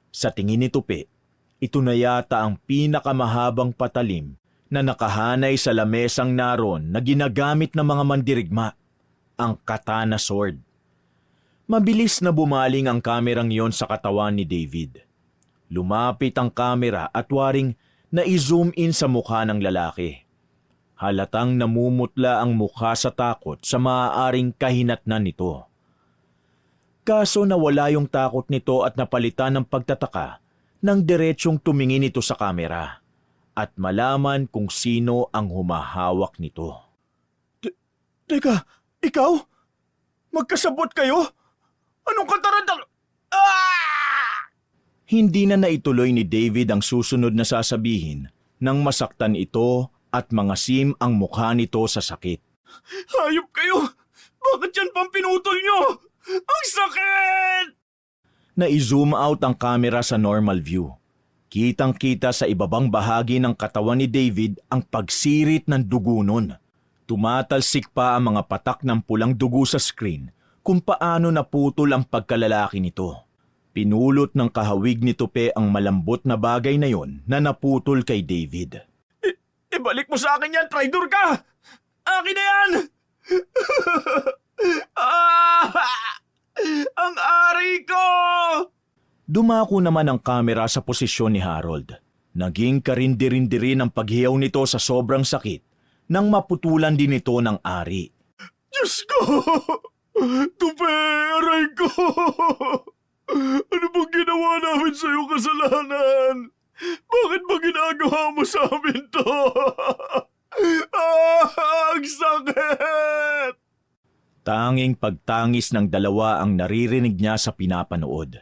Sa tingin ni Tupe, ito na yata ang pinakamahabang patalim na nakahanay sa lamesang naroon na ginagamit ng mga mandirigma, ang katana sword. Mabilis na bumaling ang kamerang yon sa katawan ni David. Lumapit ang kamera at waring na-zoom in sa mukha ng lalaki. Halatang namumutla ang mukha sa takot sa maaaring kahinatnan nito. Kaso nawala yung takot nito at napalitan ng pagtataka nang diretsyong tumingin ito sa kamera at malaman kung sino ang humahawak nito. Teka, ikaw? Magkasabot kayo? Anong katarantang... Ah! Hindi na naituloy ni David ang susunod na sasabihin nang masaktan ito at mangasim ang mukha nito sa sakit. Hayop kayo! Bakit yan pang pinutol nyo? Ang sakit! Na-zoom out ang kamera sa normal view. Kitang-kita sa ibabang bahagi ng katawan ni David ang pagsirit ng dugo nun. Tumatalsik pa ang mga patak ng pulang dugo sa screen kung paano naputol ang pagkalalaki nito. Pinulot ng kahawig ni Tupe ang malambot na bagay na yon na naputol kay David. Ibalik mo sa akin yan, traidor ka! Akin na yan! Ang ari ko! Dumako naman ang kamera sa posisyon ni Harold. Naging karindi-rindi ang paghiyaw nito sa sobrang sakit nang maputulan din ito ng ari. Diyos ko! Tupe, aray ko! Ano bang ginawa namin sa'yo kasalanan? Bakit ba ginagawa mo sa amin to? Ang sakit! Tanging pagtangis ng dalawa ang naririnig niya sa pinapanood.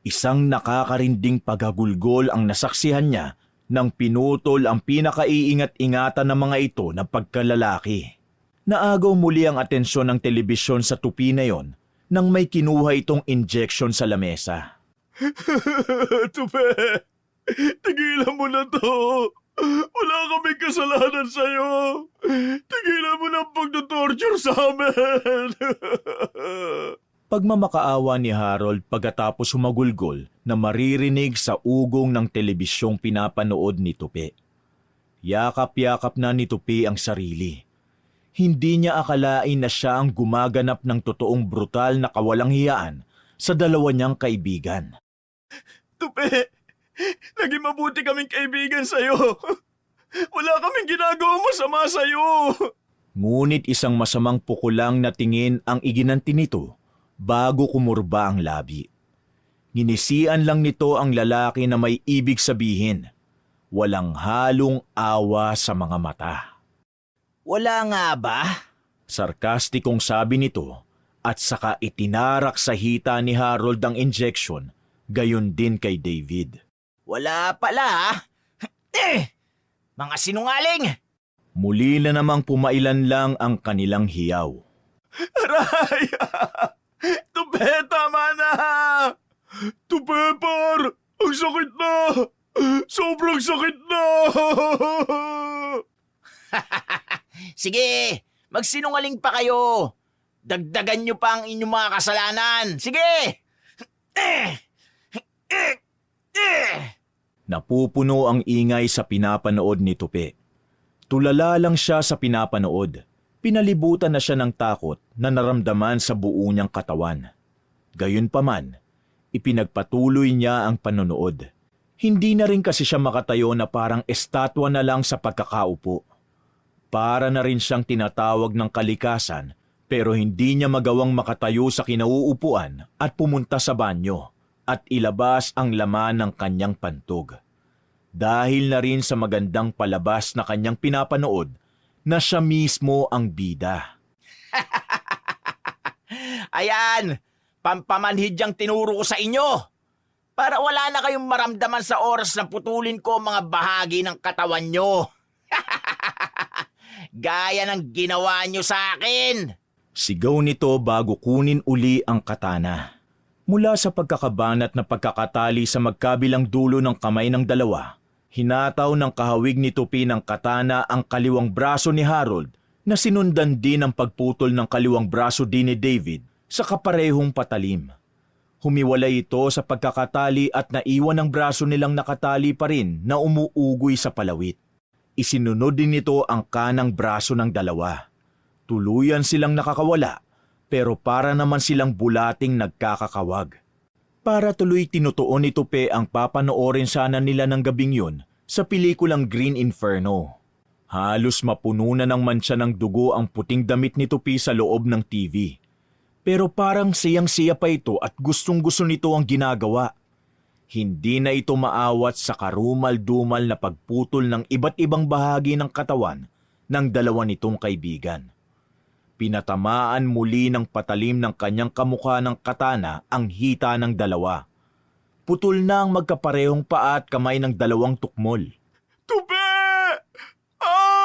Isang nakakarinding paghagulgol ang nasaksihan niya nang pinutol ang pinakaiingat-ingatan ng mga ito na pagkalalaki. Naagaw muli ang atensyon ng telebisyon sa tupi na yon nang may kinuha itong injection sa lamesa. Tupe, tigilan mo na to. Wala kaming kasalanan sa'yo. Tigilan mo na ang pagtutorture sa amin. Pagmamakaawa ni Harold pagkatapos humagulgol na maririnig sa ugong ng telebisyong pinapanood ni Tupi. Yakap-yakap na ni Tupi ang sarili. Hindi niya akalain na siya ang gumaganap ng totoong brutal na kawalang hiyaan sa dalawa niyang kaibigan. Tupe, naging mabuti kaming kaibigan sa'yo. Wala kaming ginagawang masama sa'yo. Ngunit isang masamang pukulang na tingin ang iginanti nito bago kumurba ang labi. Nginisian lang nito ang lalaki na may ibig sabihin. Walang halong awa sa mga mata. Wala nga ba? Sarkastikong sabi nito at saka itinarak sa hita ni Harold ang injection, gayon din kay David. Wala pala. Mga sinungaling! Muli na namang pumailan lang ang kanilang hiyaw. Aray! Tupe, tama na! Tupe, par! Ang sakit na! Sobrang sakit na! Sige, magsinungaling pa kayo. Dagdagan nyo pa ang inyong mga kasalanan. Sige! Napupuno ang ingay sa pinapanood ni Tupi. Tulala lang siya sa pinapanood. Pinalibutan na siya ng takot na naramdaman sa buo niyang katawan. Gayunpaman, ipinagpatuloy niya ang panonood. Hindi na rin kasi siya makatayo na parang estatwa na lang sa pagkakaupo. Para na rin siyang tinatawag ng kalikasan pero hindi niya magawang makatayo sa kinauupuan at pumunta sa banyo at ilabas ang laman ng kanyang pantog. Dahil na rin sa magandang palabas na kanyang pinapanood na siya mismo ang bida. Ayan, pampamanhid yung tinuro ko sa inyo. Para wala na kayong maramdaman sa oras na putulin ko ang mga bahagi ng katawan nyo. Gaya ng ginawa nyo sa akin. Sigaw nito bago kunin uli ang katana. Mula sa pagkakabanat na pagkakatali sa magkabilang dulo ng kamay ng dalawa, hinataw ng kahawig ni Tupi ng katana ang kaliwang braso ni Harold na sinundan din ang pagputol ng kaliwang braso din ni David sa kaparehong patalim. Humiwalay ito sa pagkakatali at naiwan ang braso nilang nakatali pa rin na umuugoy sa palawit. Isinunod din nito ang kanang braso ng dalawa. Tuluyan silang nakakawala pero para naman silang bulating nagkakakawag. Para tuloy tinutuon ni Tupe ang papanoorin sana nila ng gabing yun sa pelikulang Green Inferno. Halos mapuno na ng mantsa ng dugo ang puting damit ni Tupi sa loob ng TV. Pero parang siyang-siya pa ito at gustong-gusto nito ang ginagawa. Hindi na ito maawat sa karumal-dumal na pagputol ng iba't ibang bahagi ng katawan ng dalawa nitong kaibigan. Pinatamaan muli ng patalim ng kanyang kamukha ng katana ang hita ng dalawa. Putol na ang magkaparehong paa at kamay ng dalawang tukmol. Tupi! Ah!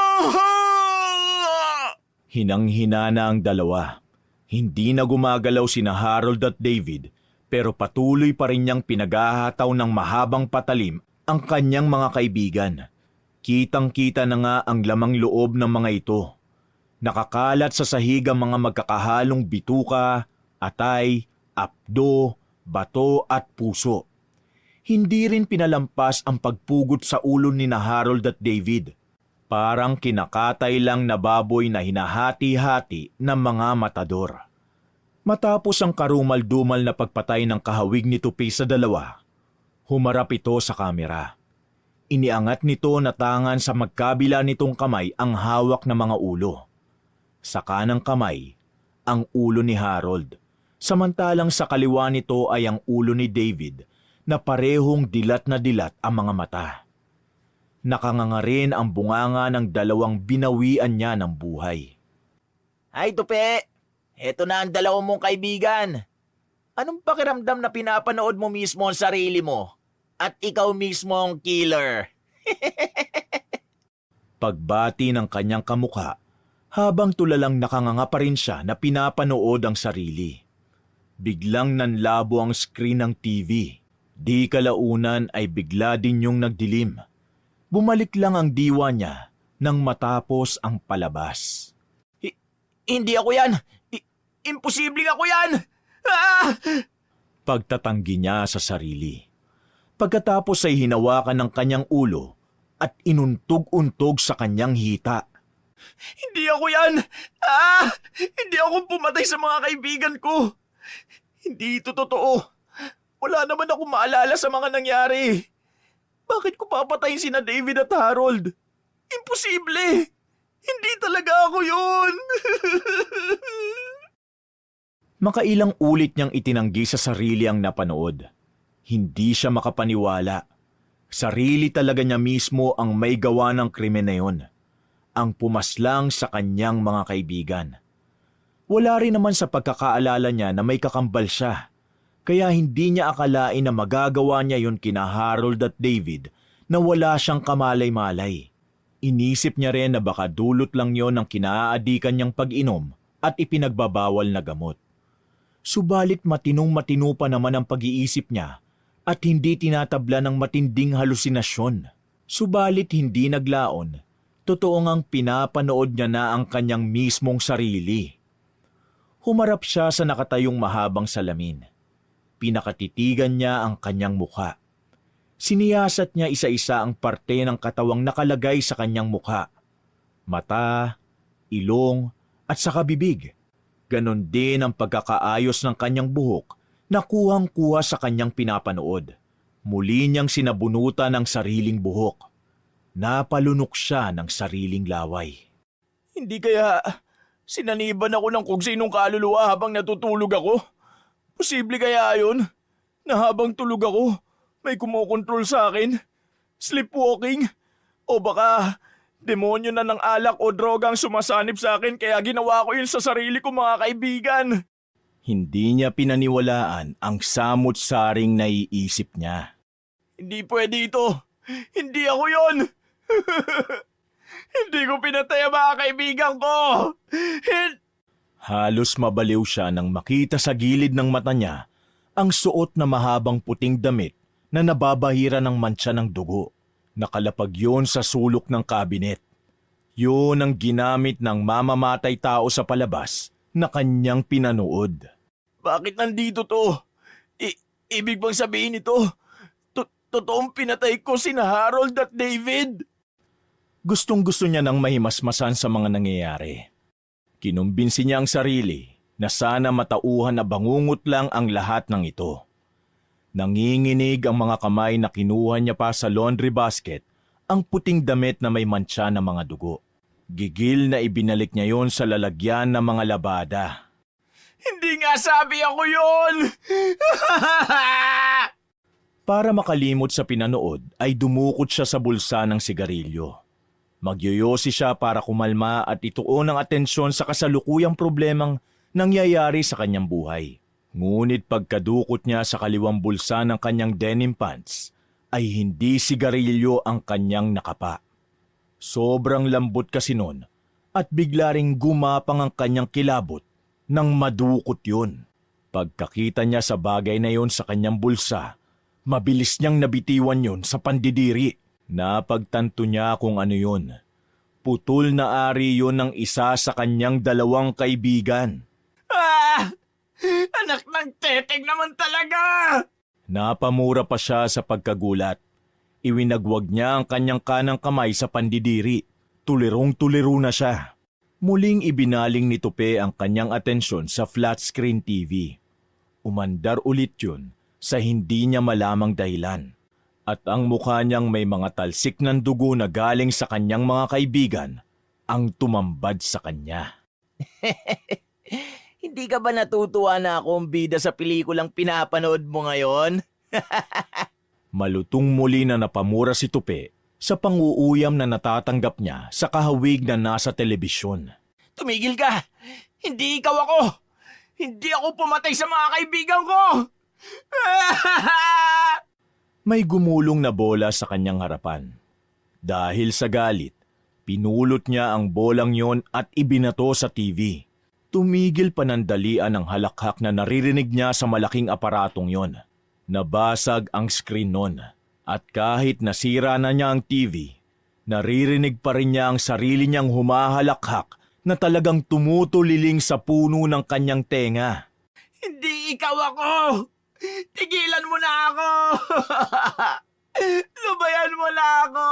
Hinang-hina na ang dalawa. Hindi na gumagalaw sina Harold at David, pero patuloy pa rin niyang pinaghahataw ng mahabang patalim ang kanyang mga kaibigan. Kitang-kita na nga ang lamang loob ng mga ito. Nakakalat sa sahig ang mga magkakahalong bituka, atay, apdo, bato at puso. Hindi rin pinalampas ang pagpugot sa ulo ni na Harold at David. Parang kinakatay lang na baboy na hinahati-hati ng mga matador. Matapos ang karumal-dumal na pagpatay ng kahawig ni Tupi sa dalawa, humarap ito sa kamera. Iniangat nito na tangan sa magkabila nitong kamay ang hawak na mga ulo. Sa kanang kamay, ang ulo ni Harold, samantalang sa kaliwa nito ay ang ulo ni David na parehong dilat na dilat ang mga mata. Nakanganga rin ang bunganga ng dalawang binawian niya ng buhay. Ay, Tupi! Eto na ang dalawang mong kaibigan. Anong pakiramdam na pinapanood mo mismo ang sarili mo? At ikaw mismo ang killer. Pagbati ng kanyang kamukha, habang tulalang nakanganga pa rin siya na pinapanood ang sarili. Biglang nanlabo ang screen ng TV. Di kalaunan ay bigla din yung nagdilim. Bumalik lang ang diwa niya nang matapos ang palabas. Hindi ako yan! Imposibleng ako yan! Ah! Pagtatanggi niya sa sarili. Pagkatapos ay hinawakan ng kanyang ulo at inuntog-untog sa kanyang hita. Hindi ako yan! Ah! Hindi ako pumatay sa mga kaibigan ko! Hindi ito totoo! Wala naman akong maalala sa mga nangyari. Bakit ko papatayin sina David at Harold? Imposible! Hindi talaga ako yun! Makailang ulit niyang itinanggi sa sarili ang napanood. Hindi siya makapaniwala. Sarili talaga niya mismo ang may gawa ng krimen na yun. Ang pumaslang sa kanyang mga kaibigan. Wala rin naman sa pagkakaalala niya na may kakambal siya. Kaya hindi niya akalain na magagawa niya yun kina Harold at David na wala siyang kamalay-malay. Inisip niya rin na baka dulot lang yon ng kinaaadikan niyang pag-inom at ipinagbabawal na gamot. Subalit matinong-matino pa naman ang pag-iisip niya at hindi tinatabla ng matinding halusinasyon. Subalit hindi naglaon, totoo ngang pinapanood niya na ang kanyang mismong sarili. Humarap siya sa nakatayong mahabang salamin. Pinakatitigan niya ang kanyang mukha. Siniyasat niya isa-isa ang parte ng katawang nakalagay sa kanyang mukha. Mata, ilong, at saka bibig. Ganon din ang pagkakaayos ng kanyang buhok na kuhang-kuha sa kanyang pinapanood. Muli niyang sinabunutan ang sariling buhok. Napalunok siya ng sariling laway. Hindi kaya sinaniban ako ng kung sinong kaluluwa habang natutulog ako? Posible kaya yun? Na habang tulog ako, may kumokontrol sa akin? Sleepwalking? O baka demonyo na ng alak o droga ang sumasanib sa akin kaya ginawa ko yun sa sarili ko mga kaibigan? Hindi niya pinaniwalaan ang samot-saring naiisip niya. Hindi pwede ito. Hindi ako yun. Hindi ko pinatay ang mga kaibigan ko. Halos mabaliw siya nang makita sa gilid ng mata niya ang suot na mahabang puting damit na nababahira ng mantsa ng dugo. Nakalapag yun sa sulok ng kabinet. Yun ang ginamit ng mamamatay tao sa palabas na kanyang pinanood. Bakit nandito to? Ibig bang sabihin ito? Totoong pinatay ko sina Harold at David? Gustong-gusto niya nang mahimasmasan sa mga nangyayari. Kinumbinsi niya ang sarili na sana matauhan na bangungot lang ang lahat ng ito. Nanginginig ang mga kamay na kinuha niya pa sa laundry basket ang puting damit na may mantsa ng mga dugo. Gigil na ibinalik niya yon sa lalagyan ng mga labada. Hindi nga sabi ako yun! Para makalimot sa pinanood ay dumukot siya sa bulsa ng sigarilyo. Magyoyosi siya para kumalma at ituon ang atensyon sa kasalukuyang problemang nangyayari sa kanyang buhay. Ngunit pagkadukot niya sa kaliwang bulsa ng kanyang denim pants, ay hindi sigarilyo ang kanyang nakapa. Sobrang lambot kasi nun at bigla ring gumapang ang kanyang kilabot nang madukot yun. Pagkakita niya sa bagay na yon sa kanyang bulsa, mabilis niyang nabitiwan yun sa pandidiri. Napagtanto niya kung ano yun. Putol na ari yun ng isa sa kanyang dalawang kaibigan. Ah! Anak ng teteng naman talaga! Napamura pa siya sa pagkagulat. Iwinagwag niya ang kanyang kanang kamay sa pandidiri. Tulirong-tuliro na siya. Muling ibinaling ni Tupe ang kanyang atensyon sa flat screen TV. Umandar ulit yun sa hindi niya malamang dahilan. At ang mukha niyang may mga talsik ng dugo na galing sa kanyang mga kaibigan ang tumambad sa kanya. Hindi ka ba natutuwa na akong bida sa pelikulang pinapanood mo ngayon? Malutong muli na napamura si Tupe sa panguuyam na natatanggap niya sa kahawig na nasa telebisyon. Tumigil ka! Hindi ikaw ako! Hindi ako pumatay sa mga kaibigan ko! May gumulong na bola sa kanyang harapan. Dahil sa galit, pinulot niya ang bolang yon at ibinato sa TV. Tumigil panandalian ang halakhak na naririnig niya sa malaking aparatong yon. Nabasag ang screen nun at kahit nasira na niya ang TV, naririnig pa rin niya ang sarili niyang humahalakhak na talagang tumutuliling sa puno ng kanyang tenga. Hindi ikaw ako! Tigilan mo na ako! Lubayan mo na ako!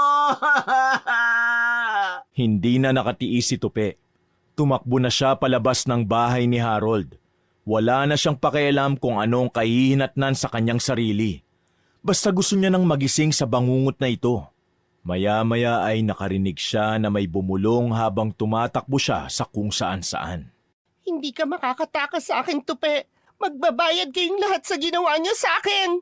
Hindi na nakatiis si Tupe. Tumakbo na siya palabas ng bahay ni Harold. Wala na siyang pakialam kung anong kahihinatnan sa kanyang sarili. Basta gusto niya nang magising sa bangungot na ito. Maya-maya ay nakarinig siya na may bumulong habang tumatakbo siya sa kung saan-saan. Hindi ka makakatakas sa akin, Tupe. Magbabayad kayong lahat sa ginawa niyo sa akin.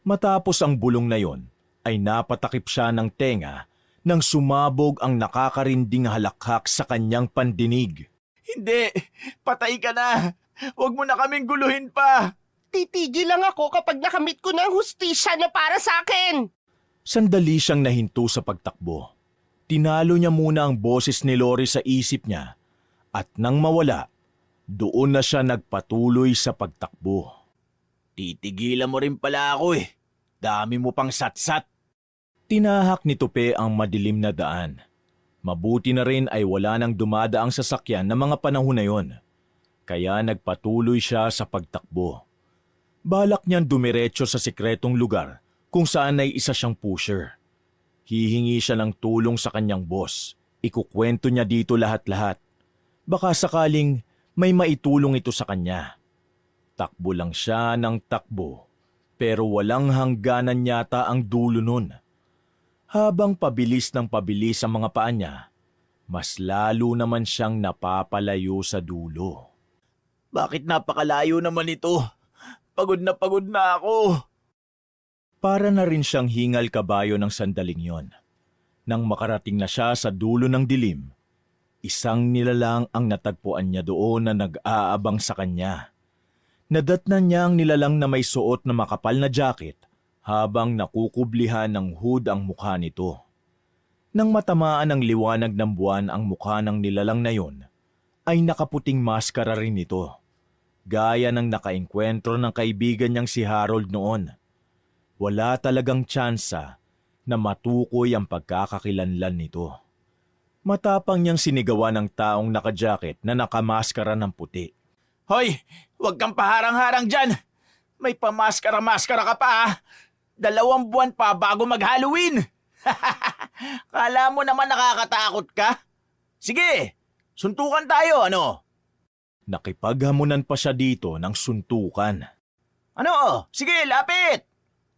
Matapos ang bulong na yon, ay napatakip siya ng tenga nang sumabog ang nakakarinding halakhak sa kanyang pandinig. Hindi! Patay ka na! Huwag mo na kaming guluhin pa! Titigil lang ako kapag nakamit ko ng hustisya na para sa akin. Sandali siyang nahinto sa pagtakbo. Tinalo niya muna ang boses ni Lori sa isip niya at nang mawala, doon na siya nagpatuloy sa pagtakbo. Titigilan mo rin pala ako eh. Dami mo pang satsat. Tinahak ni Tupe ang madilim na daan. Mabuti na rin ay wala nang dumadaang sasakyan ng mga panahon na yon. Kaya nagpatuloy siya sa pagtakbo. Balak niyang dumiretso sa sikretong lugar kung saan ay isa siyang pusher. Hihingi siya ng tulong sa kanyang boss. Ikukwento niya dito lahat-lahat. Baka sakaling may maitulong ito sa kanya. Takbo lang siya ng takbo, pero walang hangganan yata ang dulo nun. Habang pabilis ng pabilis ang mga paa niya, mas lalo naman siyang napapalayo sa dulo. Bakit napakalayo naman ito? Pagod na ako. Para na rin siyang hingal kabayo ng sandaling yon. Nang makarating na siya sa dulo ng dilim, isang nilalang ang natagpuan niya doon na nag-aabang sa kanya. Nadatnan niya ang nilalang na may suot na makapal na jacket habang nakukublihan ng hood ang mukha nito. Nang matamaan ng liwanag ng buwan ang mukha ng nilalang na yon, ay nakaputing maskara rin ito. Gaya ng nakaengkwentro ng kaibigan niyang si Harold noon. Wala talagang tsansa na matukoy ang pagkakakilanlan nito. Matapang niyang sinigawan ng taong naka-jacket na nakamaskara ng puti. Hoy! Huwag kang paharang-harang dyan! May pamaskara-maskara ka pa ha! 2 buwan pa bago mag-Halloween! Kala mo naman nakakatakot ka? Sige! Suntukan tayo, ano? Nakipaghamunan pa siya dito ng suntukan. Ano? Sige, lapit!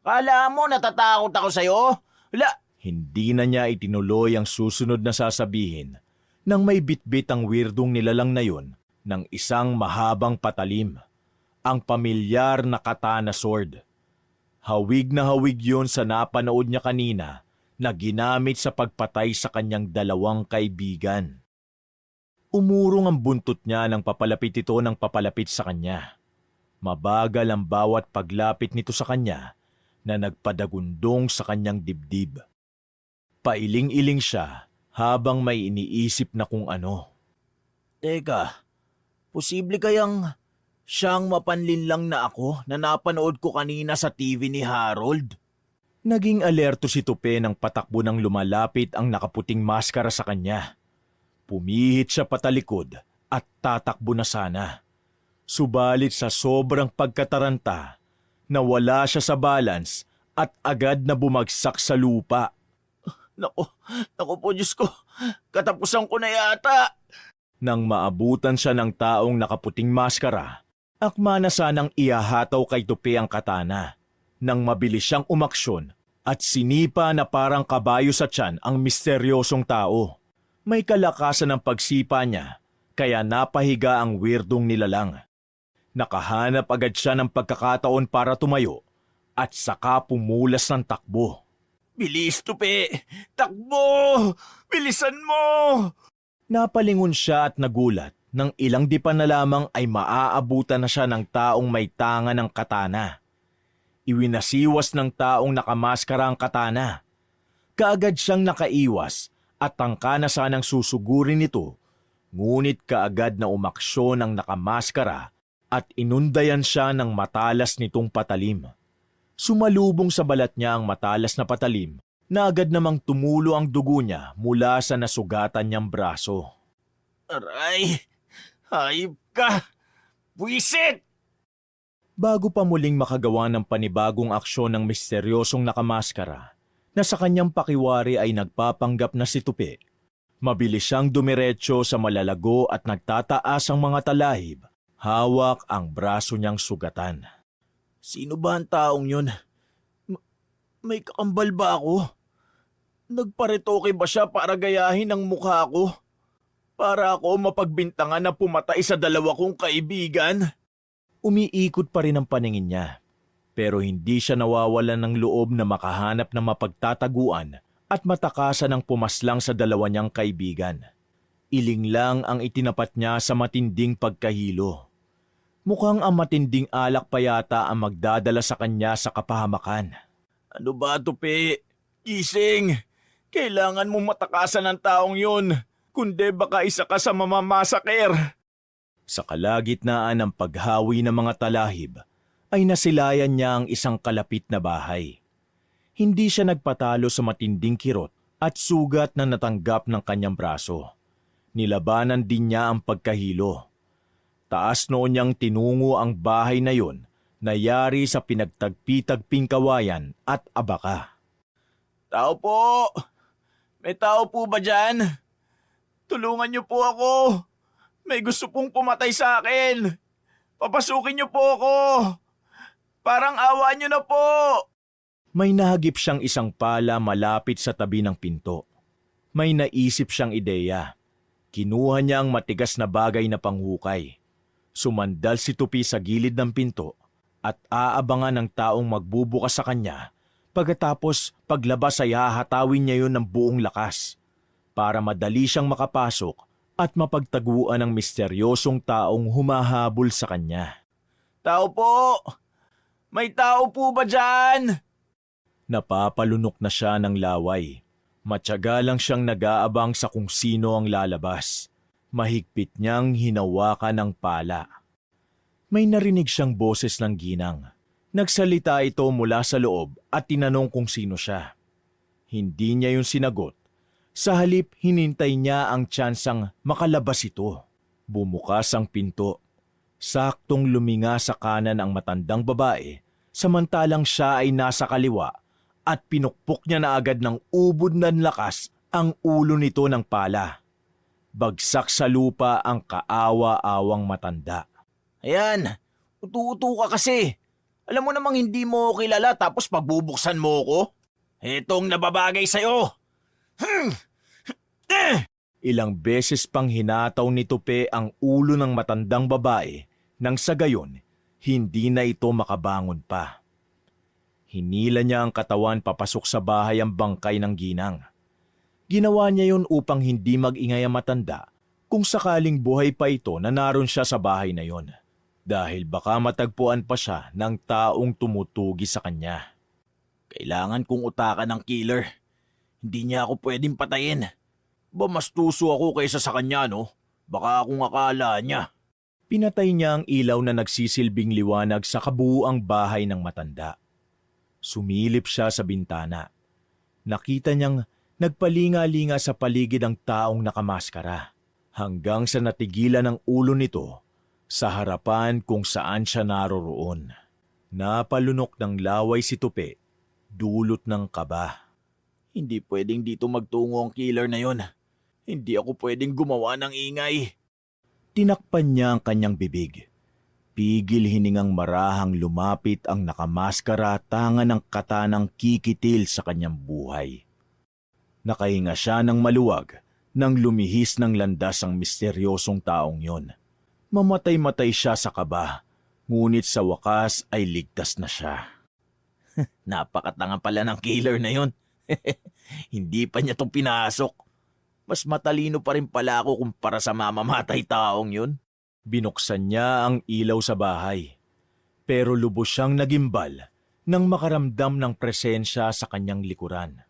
Kala mo natatakot ako sa'yo? Wala, Hindi na niya itinuloy ang susunod na sasabihin nang may bitbit ang weirdong nilalang na yun ng isang mahabang patalim, ang pamilyar na katana sword. Hawig na hawig yun sa napanood niya kanina na ginamit sa pagpatay sa kanyang dalawang kaibigan. Umurong ang buntot niya nang papalapit ito ng papalapit sa kanya. Mabagal ang bawat paglapit nito sa kanya na nagpadagundong sa kanyang dibdib. Pailing-iling siya habang may iniisip na kung ano. Teka, posible kayang siyang mapanlinlang na ako na napanood ko kanina sa TV ni Harold? Naging alerto si Tupe nang patakbo ng lumalapit ang nakaputing maskara sa kanya. Pumihit siya patalikod at tatakbo na sana. Subalit sa sobrang pagkataranta, nawala siya sa balance at agad na bumagsak sa lupa. Naku po Diyos ko, katapusan ko na yata. Nang maabutan siya ng taong nakaputing maskara, akma na sanang iahataw kay Tupe ang katana. Nang mabilis siyang umaksyon at sinipa na parang kabayo sa tiyan ang misteryosong tao. May kalakasan ng pagsipa niya, kaya napahiga ang weirdong nilalang. Nakahanap agad siya ng pagkakataon para tumayo at saka pumulas ng takbo. Bilis, Tupe! Takbo! Bilisan mo! Napalingon siya at nagulat nang ilang dipa na lamang ay maaabutan na siya ng taong may tanga ng katana. Iwinasiwas ng taong nakamaskara ang katana. Kaagad siyang nakaiwas at tangka na sanang susugurin ito, ngunit kaagad na umaksyon ang nakamaskara at inundayan siya ng matalas nitong patalim. Sumalubong sa balat niya ang matalas na patalim na agad namang tumulo ang dugo niya mula sa nasugatan niyang braso. Aray! Hayop ka! Buisit! Bago pa muling makagawa ng panibagong aksyon ng misteryosong nakamaskara, na sa kanyang pakiwari ay nagpapanggap na si Tupe, mabilis siyang dumiretso sa malalago at nagtataas ang mga talahib, hawak ang braso niyang sugatan. Sino ba ang taong yun? May kakambal ba ako? Nagparetoke ba siya para gayahin ang mukha ko? Para ako mapagbintangan na pumatay sa dalawa kong kaibigan? Umiikot pa rin ang paningin niya, pero hindi siya nawawalan ng loob na makahanap ng mapagtataguan at matakasan ng pumaslang sa dalawa niyang kaibigan. Iling lang ang itinapat niya sa matinding pagkahilo. Mukhang ang matinding alak pa yata ang magdadala sa kanya sa kapahamakan. Ano ba, Tupe? Gising! Kailangan mong matakasan ng taong yun, kundi baka isa ka sa mamamasaker. Sa kalagitnaan ng paghawi ng mga talahib, ay nasilayan niya ang isang kalapit na bahay. Hindi siya nagpatalo sa matinding kirot at sugat na natanggap ng kanyang braso. Nilabanan din niya ang pagkahilo. Taas noon niyang tinungo ang bahay na yon na yari sa pinagtagpi-tagping kawayan at abaka. Tao po! May tao po ba dyan? Tulungan niyo po ako! May gusto pong pumatay sa akin! Papasukin niyo po ako! Parang awa niyo na po! May nahagip siyang isang pala malapit sa tabi ng pinto. May naisip siyang ideya. Kinuha niya ang matigas na bagay na panghukay. Sumandal si Tupi sa gilid ng pinto at aabangan ng taong magbubukas sa kanya. Pagkatapos paglabas ay hahatawin niya yun ng buong lakas para madali siyang makapasok at mapagtaguan ang misteryosong taong humahabol sa kanya. Tao po! May tao po ba dyan? Napapalunok na siya ng laway. Matyaga lang siyang nag-aabang sa kung sino ang lalabas. Mahigpit niyang hinawakan ng pala. May narinig siyang boses ng ginang. Nagsalita ito mula sa loob at tinanong kung sino siya. Hindi niya yun sinagot. Sa halip, hinintay niya ang tsansang makalabas ito. Bumukas ang pinto. Saktong luminga sa kanan ang matandang babae, samantalang siya ay nasa kaliwa at pinukpok niya na agad ng ubod ng lakas ang ulo nito ng pala. Bagsak sa lupa ang kaawa-awang matanda. Ayan, utu-utu ka kasi. Alam mo namang hindi mo kilala tapos pagbubuksan mo ko. Itong nababagay sa'yo! Ilang beses pang hinataw ni Tupe ang ulo ng matandang babae nang sa gayon, hindi na ito makabangon pa. Hinila niya ang katawan papasok sa bahay ang bangkay ng ginang. Ginawa niya yon upang hindi mag-ingay ang matanda kung sakaling buhay pa ito na naroon siya sa bahay na yon. Dahil baka matagpuan pa siya ng taong tumutugi sa kanya. Kailangan kong utakan ng killer. Hindi niya ako pwedeng patayin. Ba mas tuso ako kaysa sa kanya, no? Baka akong akala niya. Pinatay niya ang ilaw na nagsisilbing liwanag sa kabuuang bahay ng matanda. Sumilip siya sa bintana. Nakita niyang nagpalinga-linga sa paligid ang taong nakamaskara hanggang sa natigilan ang ulo nito sa harapan kung saan siya naroroon. Napalunok ng laway si Tupe, dulot ng kaba. Hindi pwedeng dito magtungo ang killer na yon. Hindi ako pwedeng gumawa ng ingay. Tinakpan niya ang kanyang bibig. Pigil hiningang marahang lumapit ang nakamaskara tanga ng katanang kikitil sa kanyang buhay. Nakahinga siya ng maluwag nang lumihis ng landas ang misteryosong taong yon. Mamatay-matay siya sa kaba, ngunit sa wakas ay ligtas na siya. Napakatanga pala ng killer na yon. Hindi pa niya itong pinasok. Mas matalino pa rin pala ako kumpara sa mamamatay taong yun. Binuksan niya ang ilaw sa bahay. Pero lubos siyang nagimbal nang makaramdam ng presensya sa kanyang likuran.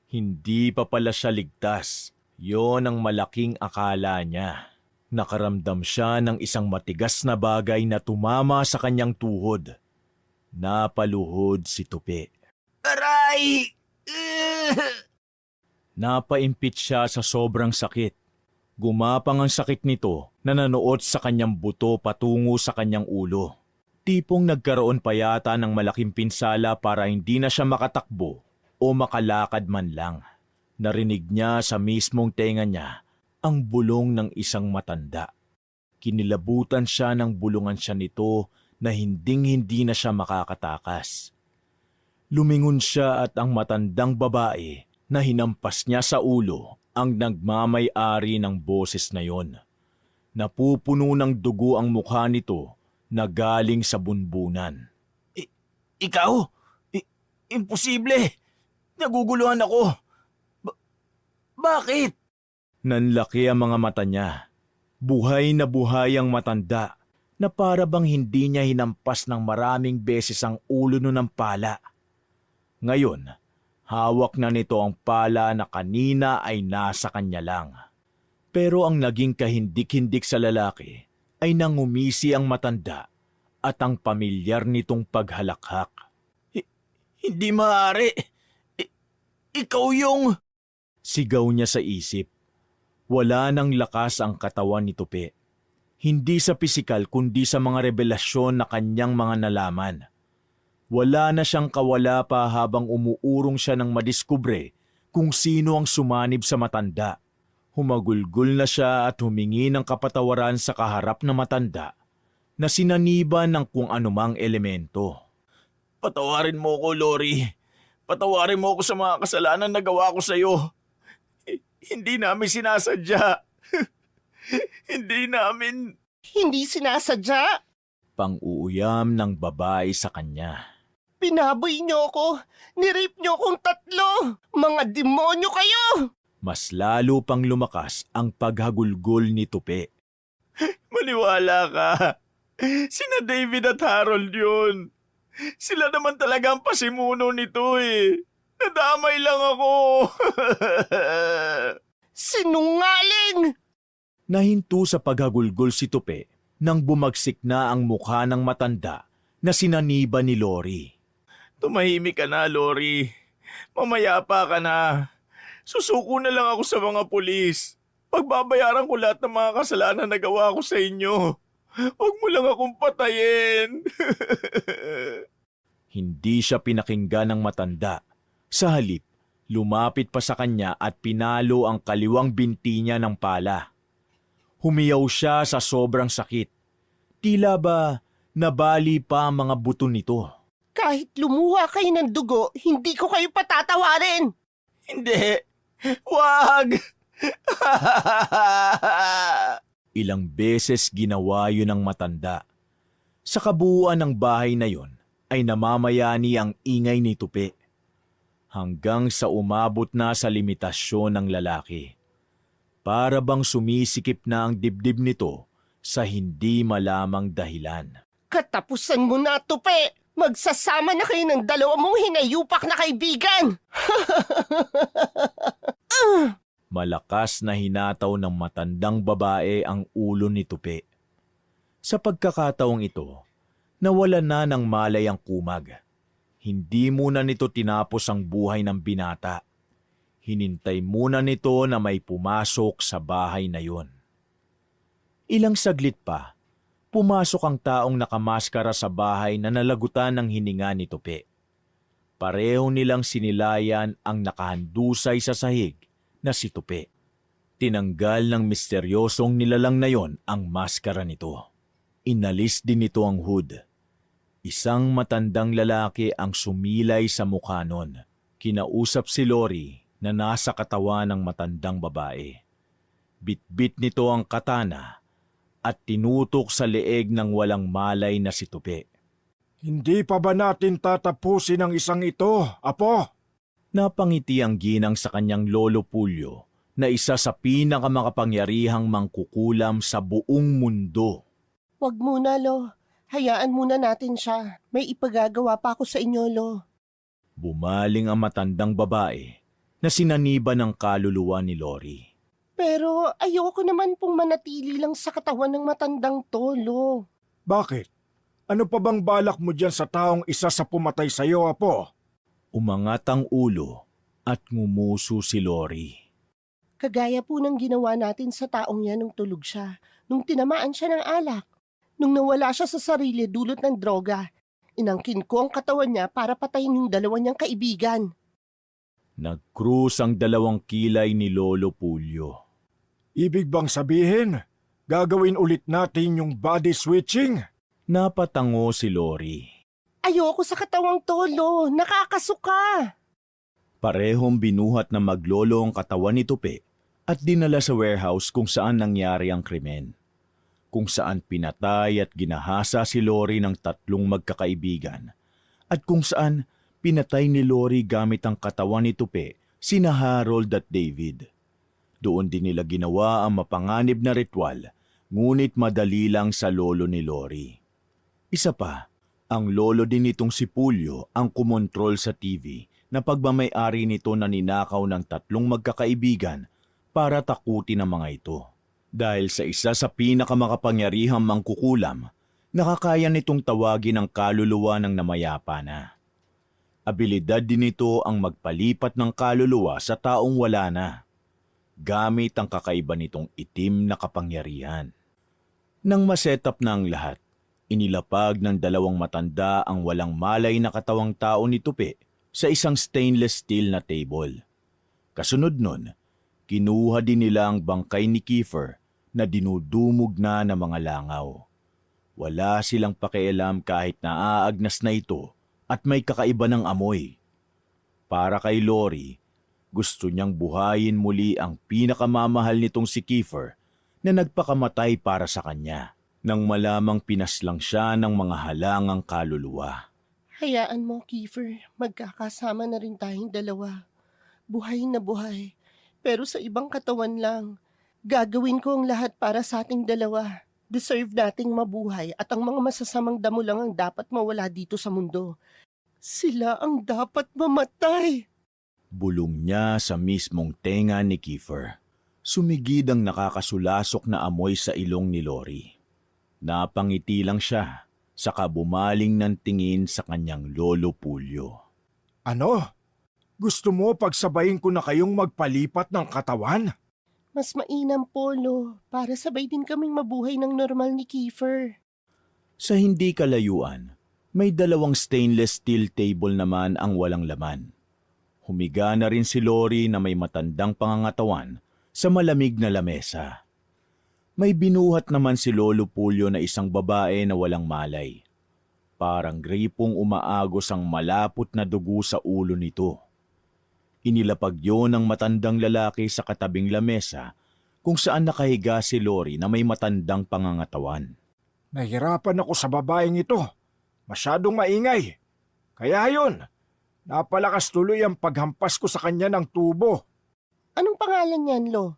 Hindi pa pala siya ligtas. Yon ang malaking akala niya. Nakaramdam siya ng isang matigas na bagay na tumama sa kanyang tuhod. Napaluhod si Tupe. Aray! Napaimpit siya sa sobrang sakit. Gumapang ang sakit nito na nanuot sa kanyang buto patungo sa kanyang ulo. Tipong nagkaroon pa yata ng malaking pinsala para hindi na siya makatakbo o makalakad man lang. Narinig niya sa mismong tenga niya ang bulong ng isang matanda. Kinilabutan siya ng bulungan siya nito na hinding-hindi na siya makakatakas. Lumingon siya at ang matandang babae na hinampas niya sa ulo ang nagmamay-ari ng boses na yon. Napupuno ng dugo ang mukha nito na galing sa bunbunan. Ikaw? Imposible! Naguguluhan ako! Bakit? Nanlaki ang mga mata niya. Buhay na buhay ang matanda na para bang hindi niya hinampas ng maraming beses ang ulo nun ng pala. Ngayon, hawak na nito ang pala na kanina ay nasa kanya lang. Pero ang naging kahindik-hindik sa lalaki ay nangumisi ang matanda at ang pamilyar nitong paghalakhak. Hindi maaari! Ikaw yung... Sigaw niya sa isip. Wala nang lakas ang katawan ni Tupe. Hindi sa pisikal kundi sa mga revelasyon na kanyang mga nalaman. Wala na siyang kawala pa habang umuurong siya nang madiskubre kung sino ang sumanib sa matanda. Humagulgol na siya at humingi ng kapatawaran sa kaharap na matanda na sinaniban ng kung anumang elemento. Patawarin mo ko, Lori. Patawarin mo ko sa mga kasalanan na gawa ko sa iyo. Hindi namin sinasadya. Hindi sinasadya? Pang-uuyam ng babae sa kanya. Pinaboy niyo ako. Nirape niyo akong 3. Mga demonyo kayo! Mas lalo pang lumakas ang paghagulgol ni Tupe. Maniwala ka. Sina David at Harold yun. Sila naman talaga ang pasimuno nito eh. Nadamay lang ako. Sinungaling! Nahinto sa paghagulgol si Tupe nang bumagsik na ang mukha ng matanda na sinaniba ni Lori. Tumahimik ka na, Lori. Mamaya pa ka na. Susuko na lang ako sa mga pulis. Pagbabayaran ko lahat ng mga kasalanan na gawa ko sa inyo. Huwag mo lang akong patayin. Hindi siya pinakinggan ng matanda. Sa halip, lumapit pa sa kanya at pinalo ang kaliwang binti niya ng pala. Humiyaw siya sa sobrang sakit. Tila ba nabali pa ang mga buto nito. Kahit lumuha kayo ng dugo, hindi ko kayo patatawarin. Hindi! Wag! Ilang beses ginawa yun ng matanda. Sa kabuuan ng bahay na yon ay namamayani ang ingay ni Tupi. Hanggang sa umabot na sa limitasyon ng lalaki. Para bang sumisikip na ang dibdib nito sa hindi malamang dahilan. Katapusan mo na, Tupi! Magsasama na kayo ng dalawa mong hinayupak na kaibigan! Malakas na hinataw ng matandang babae ang ulo ni Tupi. Sa pagkakataong ito, nawala na ng malay ang kumag. Hindi muna nito tinapos ang buhay ng binata. Hinintay muna nito na may pumasok sa bahay na yon. Ilang saglit pa, pumasok ang taong nakamaskara sa bahay na nalagutan ng hininga ni Tupi. Pareho nilang sinilayan ang nakahandusay sa sahig na si Tupi. Tinanggal ng misteryosong nilalang na yon ang maskara nito. Inalis din nito ang hood. Isang matandang lalaki ang sumilay sa mukha nun. Kinausap si Lori na nasa katawan ng matandang babae. Bitbit nito ang katana at tinutok sa leeg ng walang malay na si Tupi. Hindi pa ba natin tatapusin ang isang ito, Apo? Napangiti ang ginang sa kanyang lolo Pulyo na isa sa pinakamakapangyarihang mangkukulam sa buong mundo. Wag muna, Lo. Hayaan muna natin siya. May ipagagawa pa ako sa inyo, Lo. Bumaling ang matandang babae na sinaniba ng kaluluwa ni Lori. Pero ayoko naman pong manatili lang sa katawan ng matandang to, Lo. Bakit? Ano pa bang balak mo dyan sa taong isa sa pumatay sa iyo, Apo? Umangat ang ulo at ngumuso si Lori. Kagaya po ng ginawa natin sa taong yan nung tulog siya, nung tinamaan siya ng alak, nung nawala siya sa sarili dulot ng droga. Inangkin ko ang katawan niya para patayin yung dalawa niyang kaibigan. Nagkrus ang dalawang kilay ni Lolo Pulyo. Ibig bang sabihin, gagawin ulit natin yung body switching? Napatango si Lori. Ayoko sa katawang to, Lo. Nakakasuka. Parehong binuhat na maglolo ang katawan ni Tupi at dinala sa warehouse kung saan nangyari ang krimen. Kung saan pinatay at ginahasa si Lori ng 3 magkakaibigan at kung saan pinatay ni Lori gamit ang katawan ni Tupi sina Harold at David. Doon din nila ginawa ang mapanganib na ritual, ngunit madali lang sa lolo ni Lori. Isa pa, ang lolo din nitong si Pulyo ang kumontrol sa TV na pagmamay-ari nito na ninakaw ng 3 magkakaibigan para takutin ang mga ito. Dahil sa isa sa pinakamakapangyarihang mangkukulam, nakakaya nitong tawagin ang kaluluwa ng namayapa na. Abilidad din ito ang magpalipat ng kaluluwa sa taong wala na, gamit ang kakaiba nitong itim na kapangyarihan. Nang masetap na ang lahat, inilapag ng 2 matanda ang walang malay na katawang tao ni Tupi sa isang stainless steel na table. Kasunod nun, kinuha din nila ang bangkay ni Kiefer na dinudumog na ng mga langaw. Wala silang pakialam kahit naaagnas na ito at may kakaiba ng amoy. Para kay Lori, gusto niyang buhayin muli ang pinakamamahal nitong si Kiefer na nagpakamatay para sa kanya nang malamang pinaslang siya ng mga halangang kaluluwa. Hayaan mo, Kiefer. Magkakasama na rin tayong dalawa. Buhay na buhay. Pero sa ibang katawan lang. Gagawin ko ang lahat para sa ating dalawa. Deserve nating mabuhay at ang mga masasamang damo lang ang dapat mawala dito sa mundo. Sila ang dapat mamatay. Bulong niya sa mismong tenga ni Kiefer. Sumigid ang nakakasulasok na amoy sa ilong ni Lori. Napangiti lang siya, saka bumaling ng tingin sa kanyang lolo Pulyo. Ano? Gusto mo pagsabayin ko na kayong magpalipat ng katawan? Mas mainam, Polo, para sabay din kaming mabuhay ng normal ni Kiefer. Sa hindi kalayuan, may 2 stainless steel table naman ang walang laman. Humiga na rin si Lori na may matandang pangangatawan sa malamig na lamesa. May binuhat naman si Lolo Pulyo na isang babae na walang malay. Parang gripong umaagos ang malapot na dugo sa ulo nito. Inilapag yun ng matandang lalaki sa katabing lamesa kung saan nakahiga si Lori na may matandang pangangatawan. Nahirapan ako sa babaeng ito. Masyadong maingay. Kaya yun, napalakas tuloy ang paghampas ko sa kanya ng tubo. Anong pangalan niyan, Lo?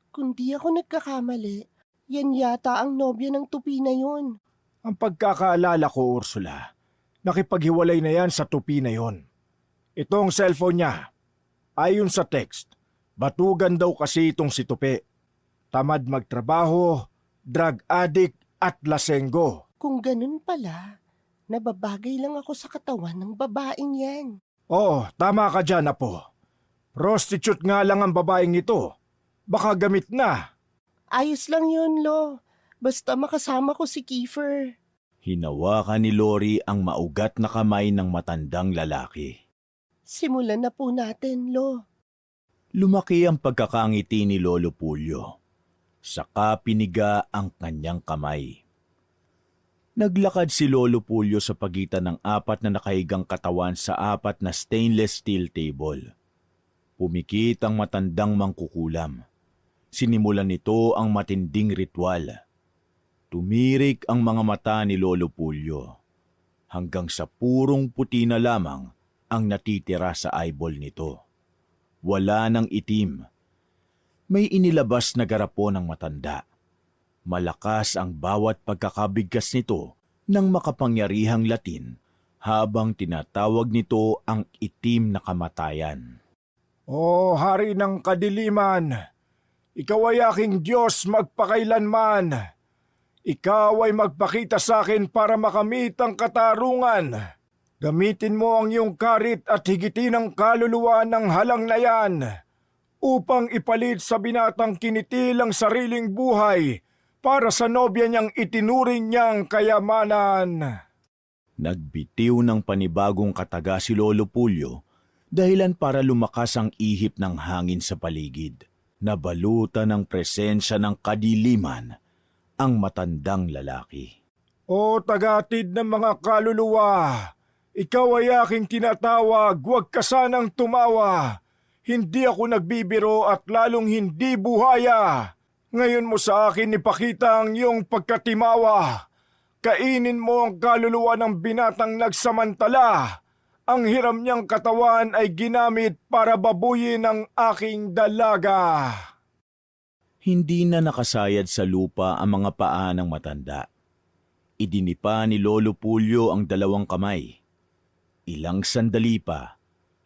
Kung di ako nagkakamali, yan yata ang nobya ng tupi na yun. Ang pagkakaalala ko, Ursula, nakipaghiwalay na yan sa tupi na yon. Itong cellphone niya, ayon sa text, batugan daw kasi itong si Tupi. Tamad magtrabaho, drug addict at lasenggo. Kung ganun pala, nababagay lang ako sa katawan ng babaeng yan. Oo, tama ka dyan, Apo. Prostitute nga lang ang babaeng ito. Baka gamit na. Ayos lang yun, Lo. Basta makasama ko si Kiefer. Hinawakan ni Lori ang maugat na kamay ng matandang lalaki. Simulan na po natin, Lo. Lumaki ang pagkakangiti ni Lolo Pulyo. Saka piniga ang kanyang kamay. Naglakad si Lolo Pulyo sa pagitan ng apat na nakahigang katawan sa apat na stainless steel table. Pumikit ang matandang mangkukulam. Sinimulan nito ang matinding ritual. Tumirik ang mga mata ni Lolo Pulyo. Hanggang sa purong puti na lamang ang natitira sa eyeball nito. Wala ng itim. May inilabas na garapon ng matanda. Malakas ang bawat pagkakabigkas nito ng makapangyarihang Latin habang tinatawag nito ang itim na kamatayan. O hari ng kadiliman, ikaw ay aking Diyos magpakailanman. Ikaw ay magpakita sa akin para makamit ang katarungan. Gamitin mo ang iyong karit at higitin ang kaluluwa ng halang na yan upang ipalit sa binatang kinitil ang sariling buhay para sa nobya niyang itinuring niyang kayamanan. Nagbitiw ng panibagong kataga si Lolo Pulyo dahilan para lumakas ang ihip ng hangin sa paligid. Nabalutan ng presensya ng kadiliman ang matandang lalaki. O tagatid ng mga kaluluwa, ikaw ay aking tinatawag, huwag ka sanang tumawa. Hindi ako nagbibiro at lalong hindi buhaya. Ngayon mo sa akin ipakita ang iyong pagkatimawa. Kainin mo ang kaluluwa ng binatang nagsamantala. Ang hiram niyang katawan ay ginamit para babuyin ang aking dalaga. Hindi na nakasayad sa lupa ang mga paa ng matanda. Idinipa ni Lolo Pulyo ang dalawang kamay. Ilang sandali pa,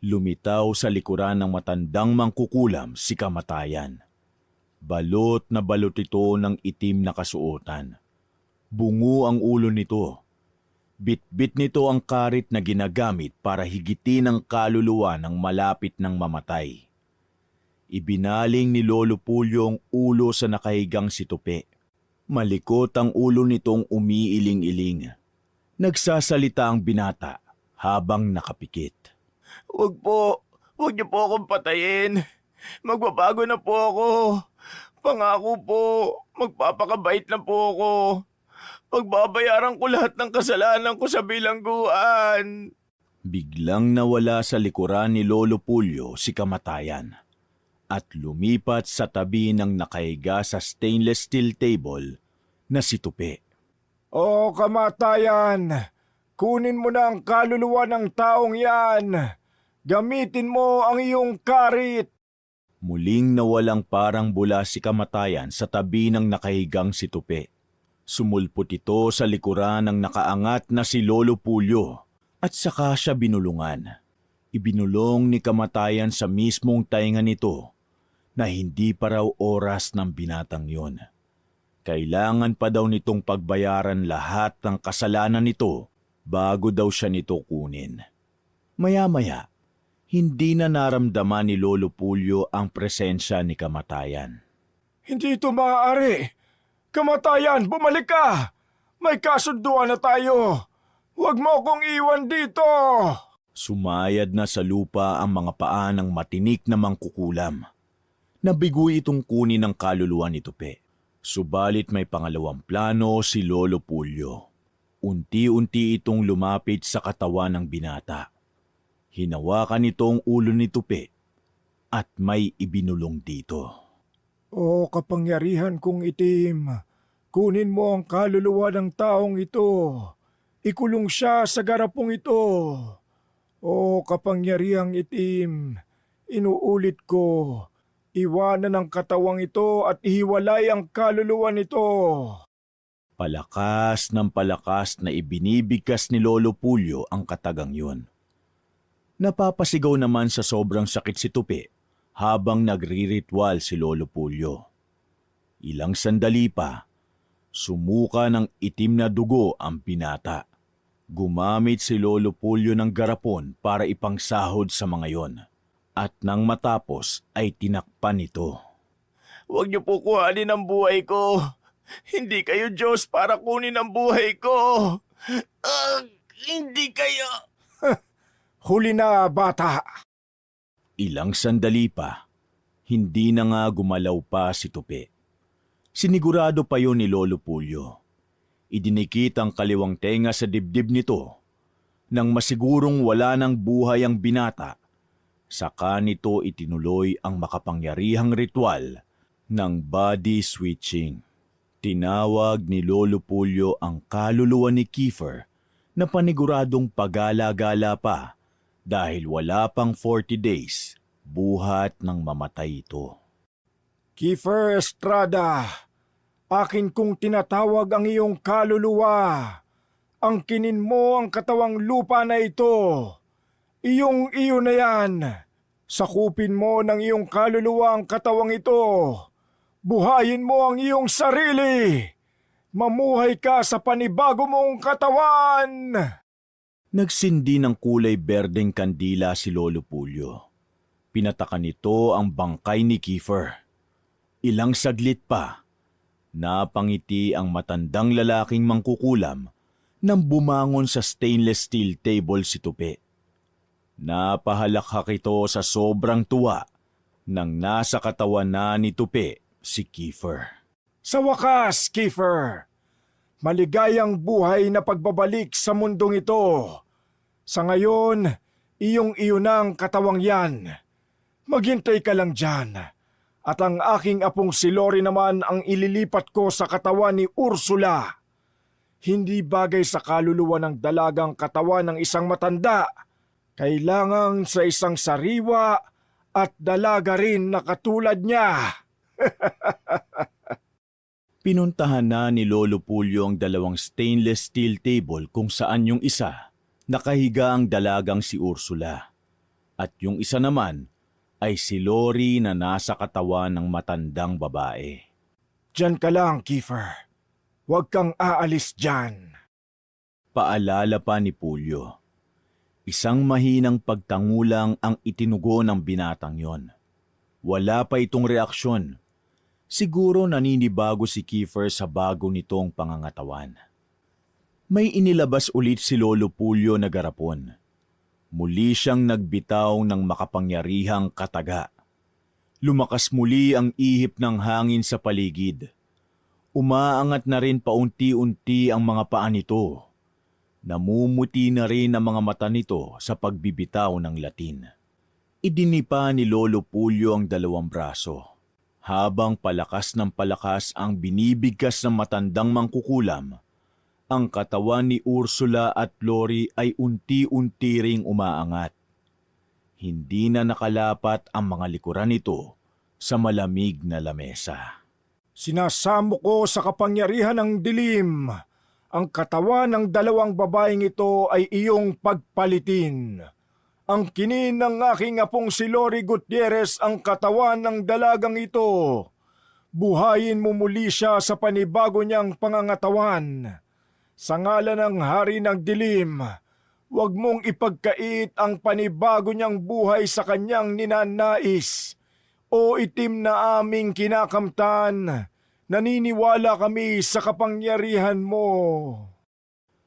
lumitaw sa likuran ng matandang mangkukulam si kamatayan. Balot na balot ito ng itim na kasuotan. Bungo ang ulo nito. Bit-bit nito ang karit na ginagamit para higitin ang kaluluwa ng malapit ng mamatay. Ibinaling ni Lolo Pulyo ang ulo sa nakahigang si Tupi. Malikot ang ulo nitong umiiling-iling. Nagsasalita ang binata habang nakapikit. Huwag niyo po akong patayin. Magbabago na po ako. Pangako po, magpapakabait na po ako. Pagbabayaran ko lahat ng kasalanan ko sa bilangguan. Biglang nawala sa likuran ni Lolo Pulyo si kamatayan at lumipat sa tabi ng nakahiga sa stainless steel table na si Tupi. O kamatayan, kunin mo na ang kaluluwa ng taong yan. Gamitin mo ang iyong karit. Muling nawalang parang bula si kamatayan sa tabi ng nakahigang si Tupi. Sumulpot ito sa likuran ng nakaangat na si Lolo Pulyo at saka siya binulungan. Ibinulong ni kamatayan sa mismong tainga nito na hindi pa raw oras ng binatang yon. Kailangan pa daw nitong pagbayaran lahat ng kasalanan nito bago daw siya nito kunin. Maya-maya, hindi na naramdaman ni Lolo Pulyo ang presensya ni kamatayan. Hindi ito maaari. Kamatayan, bumalik ka! May kasunduan na tayo. Huwag mo akong iwan dito! Sumayad na sa lupa ang mga paa ng matinik na mangkukulam. Nabigo itong kunin ng kaluluwa ni Tupi. Subalit may pangalawang plano si Lolo Pulyo. Unti-unti itong lumapit sa katawan ng binata. Hinawakan nito ang ulo ni Tupi at may ibinulong dito. O kapangyarihan kong itim, kunin mo ang kaluluwa ng taong ito. Ikulong siya sa garapong ito. O kapangyarihang itim, inuulit ko, iwanan ang katawang ito at ihiwalay ang kaluluwa nito. Palakas ng palakas na ibinibigkas ni Lolo Pulyo ang katagang yun. Napapasigaw naman sa sobrang sakit si Tupi habang nagriritwal si Lolo Pulyo. Ilang sandali pa, sumuka ng itim na dugo ang binata. Gumamit si Lolo Pulyo ng garapon para ipangsahod sa mga yon. At nang matapos ay tinakpan ito. Huwag niyo po kuhanin ang buhay ko. Hindi kayo Diyos para kunin ang buhay ko. Hindi kayo. Huli na, bata! Ilang sandali pa, hindi na nga gumalaw pa si Tupi. Sinigurado pa yon ni Lolo Pulyo. Idinikit ang kaliwang tenga sa dibdib nito. Nang masigurong wala ng buhay ang binata, saka nito itinuloy ang makapangyarihang ritual ng body switching. Tinawag ni Lolo Pulyo ang kaluluwa ni Kiefer na paniguradong pagala-gala pa dahil wala pang 40 days buhat ng mamatay ito. Kiefer Estrada, akin kong tinatawag ang iyong kaluluwa. Angkinin mo ang katawang lupa na ito. Iyong iyo na yan. Sakupin mo ng iyong kaluluwa ang katawang ito. Buhayin mo ang iyong sarili. Mamuhay ka sa panibago mong katawan. Nagsindi ng kulay berdeng kandila si Lolo Pulyo. Pinatakan nito ang bangkay ni Kiefer. Ilang saglit pa, napangiti ang matandang lalaking mangkukulam nang bumangon sa stainless steel table si Tupi. Napahalakhak ito sa sobrang tuwa nang nasa katawan na ni Tupi si Kiefer. Sa wakas, Kiefer, maligayang buhay na pagbabalik sa mundong ito. Sa ngayon, iyong iyo ng katawang yan. Maghintay ka lang dyan. At ang aking apong si Lori naman ang ililipat ko sa katawan ni Ursula. Hindi bagay sa kaluluwa ng dalagang katawan ng isang matanda. Kailangan sa isang sariwa at dalaga rin na katulad niya. Pinuntahan na ni Lolo Pulyo ang dalawang stainless steel table kung saan yung isa nakahiga ang dalagang si Ursula at yung isa naman ay si Lori na nasa katawan ng matandang babae. Diyan ka lang, Kiefer. Huwag kang aalis dyan. Paalala pa ni Pulyo. Isang mahinang pagtangulang ang itinugo ng binatang yon. Wala pa itong reaksyon. Siguro naninibago si Kiefer sa bago nitong pangangatawan. May inilabas ulit si Lolo Pulyo na garapon. Muli siyang nagbitaw ng makapangyarihang kataga. Lumakas muli ang ihip ng hangin sa paligid. Umaangat na rin paunti-unti ang mga paa nito. Namumuti na rin ang mga mata nito sa pagbibitaw ng latin. Idinipa ni Lolo Pulyo ang dalawang braso. Habang palakas ng palakas ang binibigkas ng matandang mangkukulam, ang katawan ni Ursula at Lori ay unti-unti ring umaangat. Hindi na nakalapat ang mga likuran nito sa malamig na lamesa. Sinasamo ko sa kapangyarihan ng dilim. Ang katawan ng dalawang babaeng ito ay iyong pagpalitin. Ang kinin ng aking apong si Lori Gutierrez ang katawan ng dalagang ito. Buhayin mo muli siya sa panibago niyang pangangatawan. Sa ngalan ng Hari ng Dilim, huwag mong ipagkait ang panibago niyang buhay sa kanyang ninanais. O itim na aming kinakamtan, naniniwala kami sa kapangyarihan mo.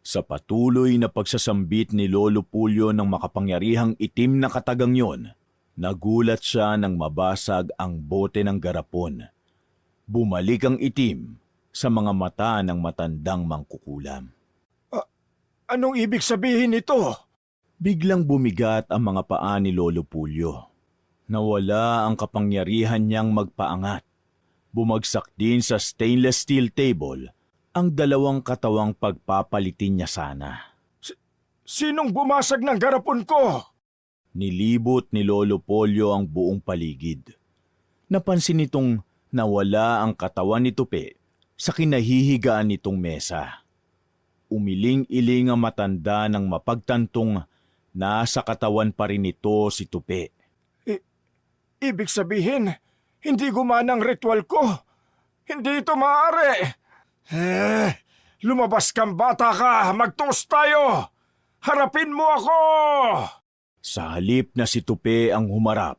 Sa patuloy na pagsasambit ni Lolo Pulyo ng makapangyarihang itim na katagang yon, nagulat siya nang mabasag ang bote ng garapon. Bumalik ang itim sa mga mata ng matandang mangkukulam. Anong ibig sabihin nito? Biglang bumigat ang mga paa ni Lolo Pulyo. Nawala ang kapangyarihan niyang magpaangat. Bumagsak din sa stainless steel table ang dalawang katawang pagpapalitin niya sana. Sinong bumasag ng garapon ko? Nilibot ni Lolo Polyo ang buong paligid. Napansin nitong nawala ang katawan ni Tupi sa kinahihigaan nitong mesa. Umiling-iling ang matanda ng mapagtantong nasa katawan pa rin nito si Tupi. Ibig sabihin, hindi gumana ang ritual ko. Hindi ito maaari. Lumabas kang bata ka! Magtoast tayo! Harapin mo ako! Sa halip na si Tupi ang humarap,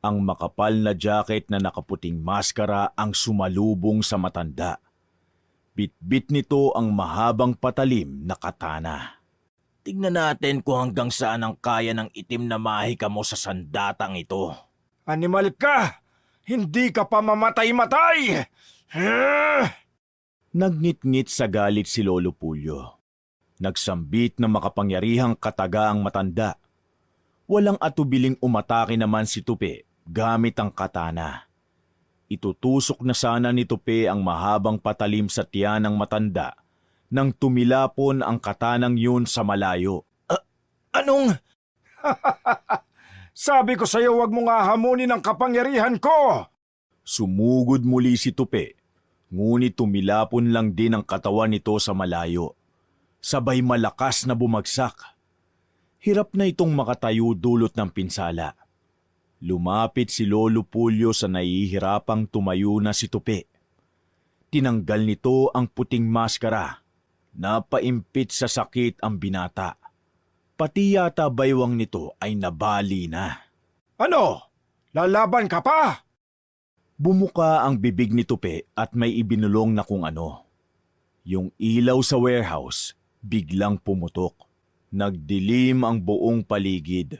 ang makapal na jacket na nakaputing maskara ang sumalubong sa matanda. Bit-bit nito ang mahabang patalim na katana. Tignan natin kung hanggang saan ang kaya ng itim na mahika mo sa sandatang ito. Animal ka! Hindi ka pa mamatay-matay! Nagnit-ngit sa galit si Lolo Pulyo. Nagsambit na makapangyarihang kataga ang matanda. Walang atubiling umatake naman si Tupi gamit ang katana. Itutusok na sana ni Tupi ang mahabang patalim sa tiyan ng matanda nang tumilapon ang katanang yun sa malayo. Anong? Sabi ko sa'yo huwag mo nga hamunin ang kapangyarihan ko! Sumugod muli si Tupi. Ngunit tumilapon lang din ang katawan nito sa malayo. Sabay malakas na bumagsak. Hirap na itong makatayo dulot ng pinsala. Lumapit si Lolo Pulyo sa nahihirapang tumayo na si Tupi. Tinanggal nito ang puting maskara. Napaimpit sa sakit ang binata. Pati yata baywang nito ay nabali na. Ano? Lalaban ka pa? Bumuka ang bibig ni Tupi at may ibinulong na kung ano. Yung ilaw sa warehouse biglang pumutok. Nagdilim ang buong paligid.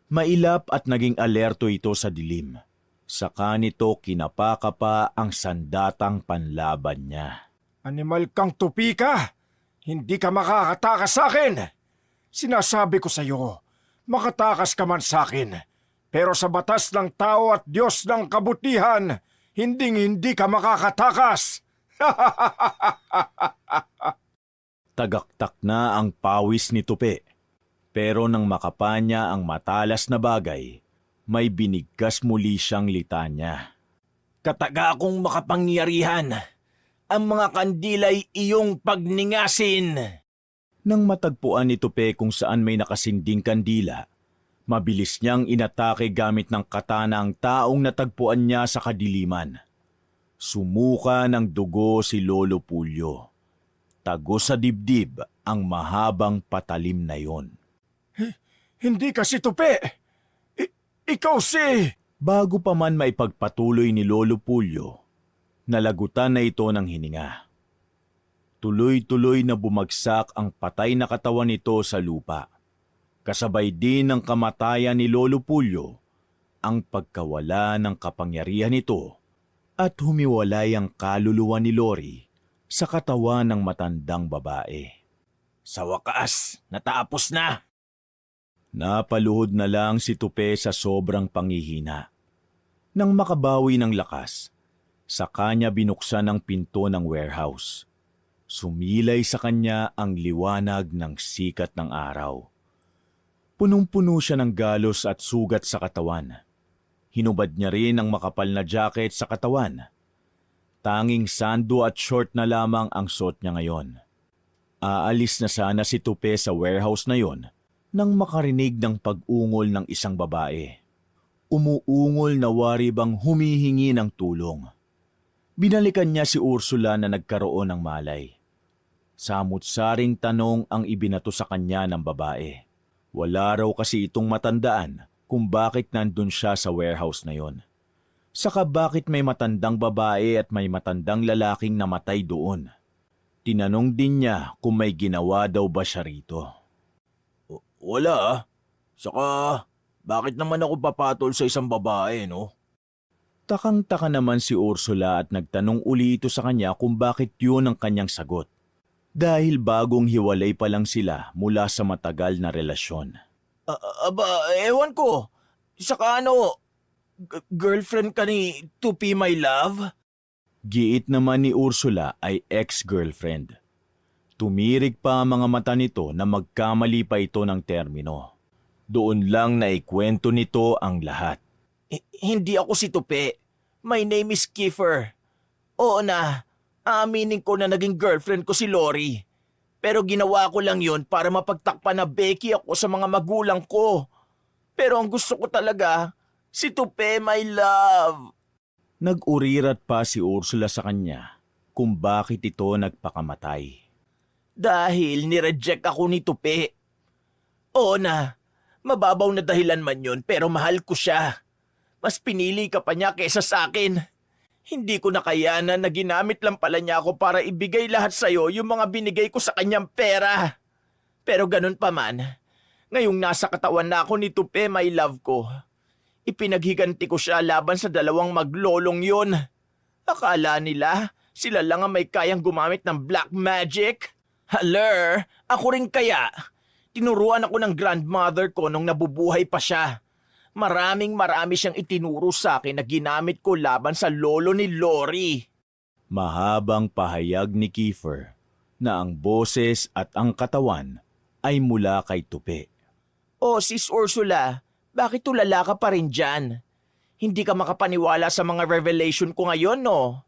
Mailap at naging alerto ito sa dilim. Saka nito kinapaka pa ang sandatang panlaban niya. Animal kang tupi ka! Hindi ka makakatakas sa akin! Sinasabi ko sa iyo, makatakas ka man sa akin. Pero sa batas ng tao at Diyos ng kabutihan, hindi ka makakatakas! Tagaktak na ang pawis ni Tupi. Pero nang makapanya ang matalas na bagay, may binigkas muli siyang litanya. Kataga akong makapangyarihan. Ang mga kandila'y iyong pagningasin. Nang matagpuan ni Tupi kung saan may nakasinding kandila, mabilis niyang inatake gamit ng katana ang taong natagpuan niya sa kadiliman. Sumuka ng dugo si Lolo Pulyo. Tago sa dibdib ang mahabang patalim na yon. Hindi ka si Tupi! Ikaw si... Bago pa man maipagpatuloy ni Lolo Pulyo, nalagutan na ito ng hininga. Tuloy-tuloy na bumagsak ang patay na katawan nito sa lupa. Kasabay din ng kamatayan ni Lolo Pulyo, ang pagkawala ng kapangyarihan nito at humiwalay ang kaluluwa ni Lori sa katawan ng matandang babae. Sa wakas, natapos na. Napaluhod na lang si Tupi sa sobrang panghihina. Nang makabawi ng lakas, sa kanya binuksan ang pinto ng warehouse. Sumilay sa kanya ang liwanag ng sikat ng araw. Punong-puno siya ng galos at sugat sa katawan. Hinubad niya rin ang makapal na jacket sa katawan. Tanging sando at short na lamang ang suot niya ngayon. Aalis na sana si Tupi sa warehouse na yon nang makarinig ng pag-ungol ng isang babae. Umuungol na wari bang humihingi ng tulong. Binalikan niya si Ursula na nagkaroon ng malay. Samut-saring tanong ang ibinato sa kanya ng babae. Wala raw kasi itong matandaan kung bakit nandun siya sa warehouse na yon. Saka bakit may matandang babae at may matandang lalaking namatay doon. Tinanong din niya kung may ginawa daw ba siya rito. Wala ah. Saka, bakit naman ako papatol sa isang babae, no? Takang-taka naman si Ursula at nagtanong uli ito sa kanya kung bakit yun ang kanyang sagot. dahil bagong hiwalay pa lang sila mula sa matagal na relasyon. Ewan ko. Saka girlfriend ka ni Tupi, my love? Giit naman ni Ursula ay ex-girlfriend. Tumirik pa ang mga mata nito na magkamali pa ito ng termino. Doon lang naikwento nito ang lahat. Hindi ako si Tupi. My name is Kiefer. Oo na, aaminin ko na naging girlfriend ko si Lori. Pero ginawa ko lang yon para mapagtakpan na Becky ako sa mga magulang ko. Pero ang gusto ko talaga, si Tupi, my love. Nag-urirat pa si Ursula sa kanya kung bakit ito nagpakamatay. Dahil nireject ako ni Tupi. Oo na, mababaw na dahilan man yun pero mahal ko siya. Mas pinili ka pa niya kesa sa akin. Hindi ko nakayanan na ginamit lang pala niya ako para ibigay lahat sa'yo yung mga binigay ko sa kanyang pera. Pero ganun pa man, ngayong nasa katawan na ako ni Tupi, my love ko, ipinaghiganti ko siya laban sa dalawang maglolong yun. Akala nila sila lang ang may kayang gumamit ng black magic. Haler, ako rin kaya. Tinuruan ako ng grandmother ko nung nabubuhay pa siya. Marami siyang itinuro sa akin na ginamit ko laban sa lolo ni Lori. Mahabang pahayag ni Kiefer na ang boses at ang katawan ay mula kay Tupi. Oh, Sis Ursula, bakit tulala ka pa rin dyan? Hindi ka makapaniwala sa mga revelation ko ngayon, no?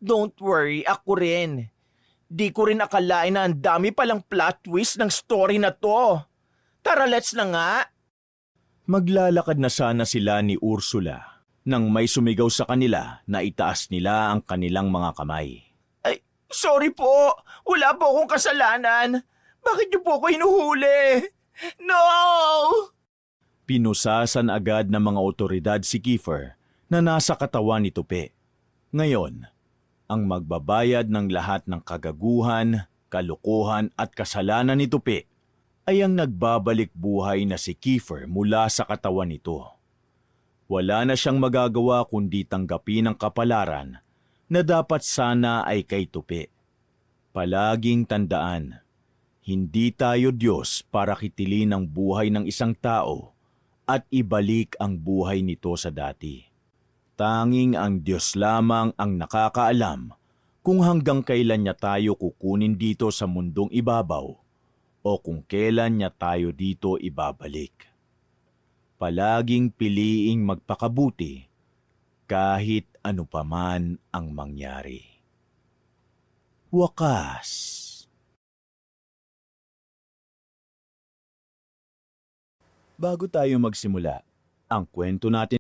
Don't worry, ako rin. Di ko rin akalain na ang dami palang plot twist ng story na to. Tara, let's na nga. Maglalakad na sana sila ni Ursula nang may sumigaw sa kanila na itaas nila ang kanilang mga kamay. Ay, sorry po. Wala po akong kasalanan. Bakit niyo po ako hinuhuli? No! Pinusasan agad ng mga otoridad si Kiefer na nasa katawan ni Tupi. Ngayon, ang magbabayad ng lahat ng kagaguhan, kalukuhan at kasalanan ni Tupi ay ang nagbabalik buhay na si Kiefer mula sa katawan nito. Wala na siyang magagawa kundi tanggapin ang kapalaran na dapat sana ay kay Tupi. Palaging tandaan, hindi tayo Diyos para kitilin ang buhay ng isang tao at ibalik ang buhay nito sa dati. Tanging ang Diyos lamang ang nakakaalam kung hanggang kailan niya tayo kukunin dito sa mundong ibabaw o kung kailan niya tayo dito ibabalik. Palaging piliing magpakabuti kahit ano paman ang mangyari. Wakas. Bago tayo magsimula, ang kwento natin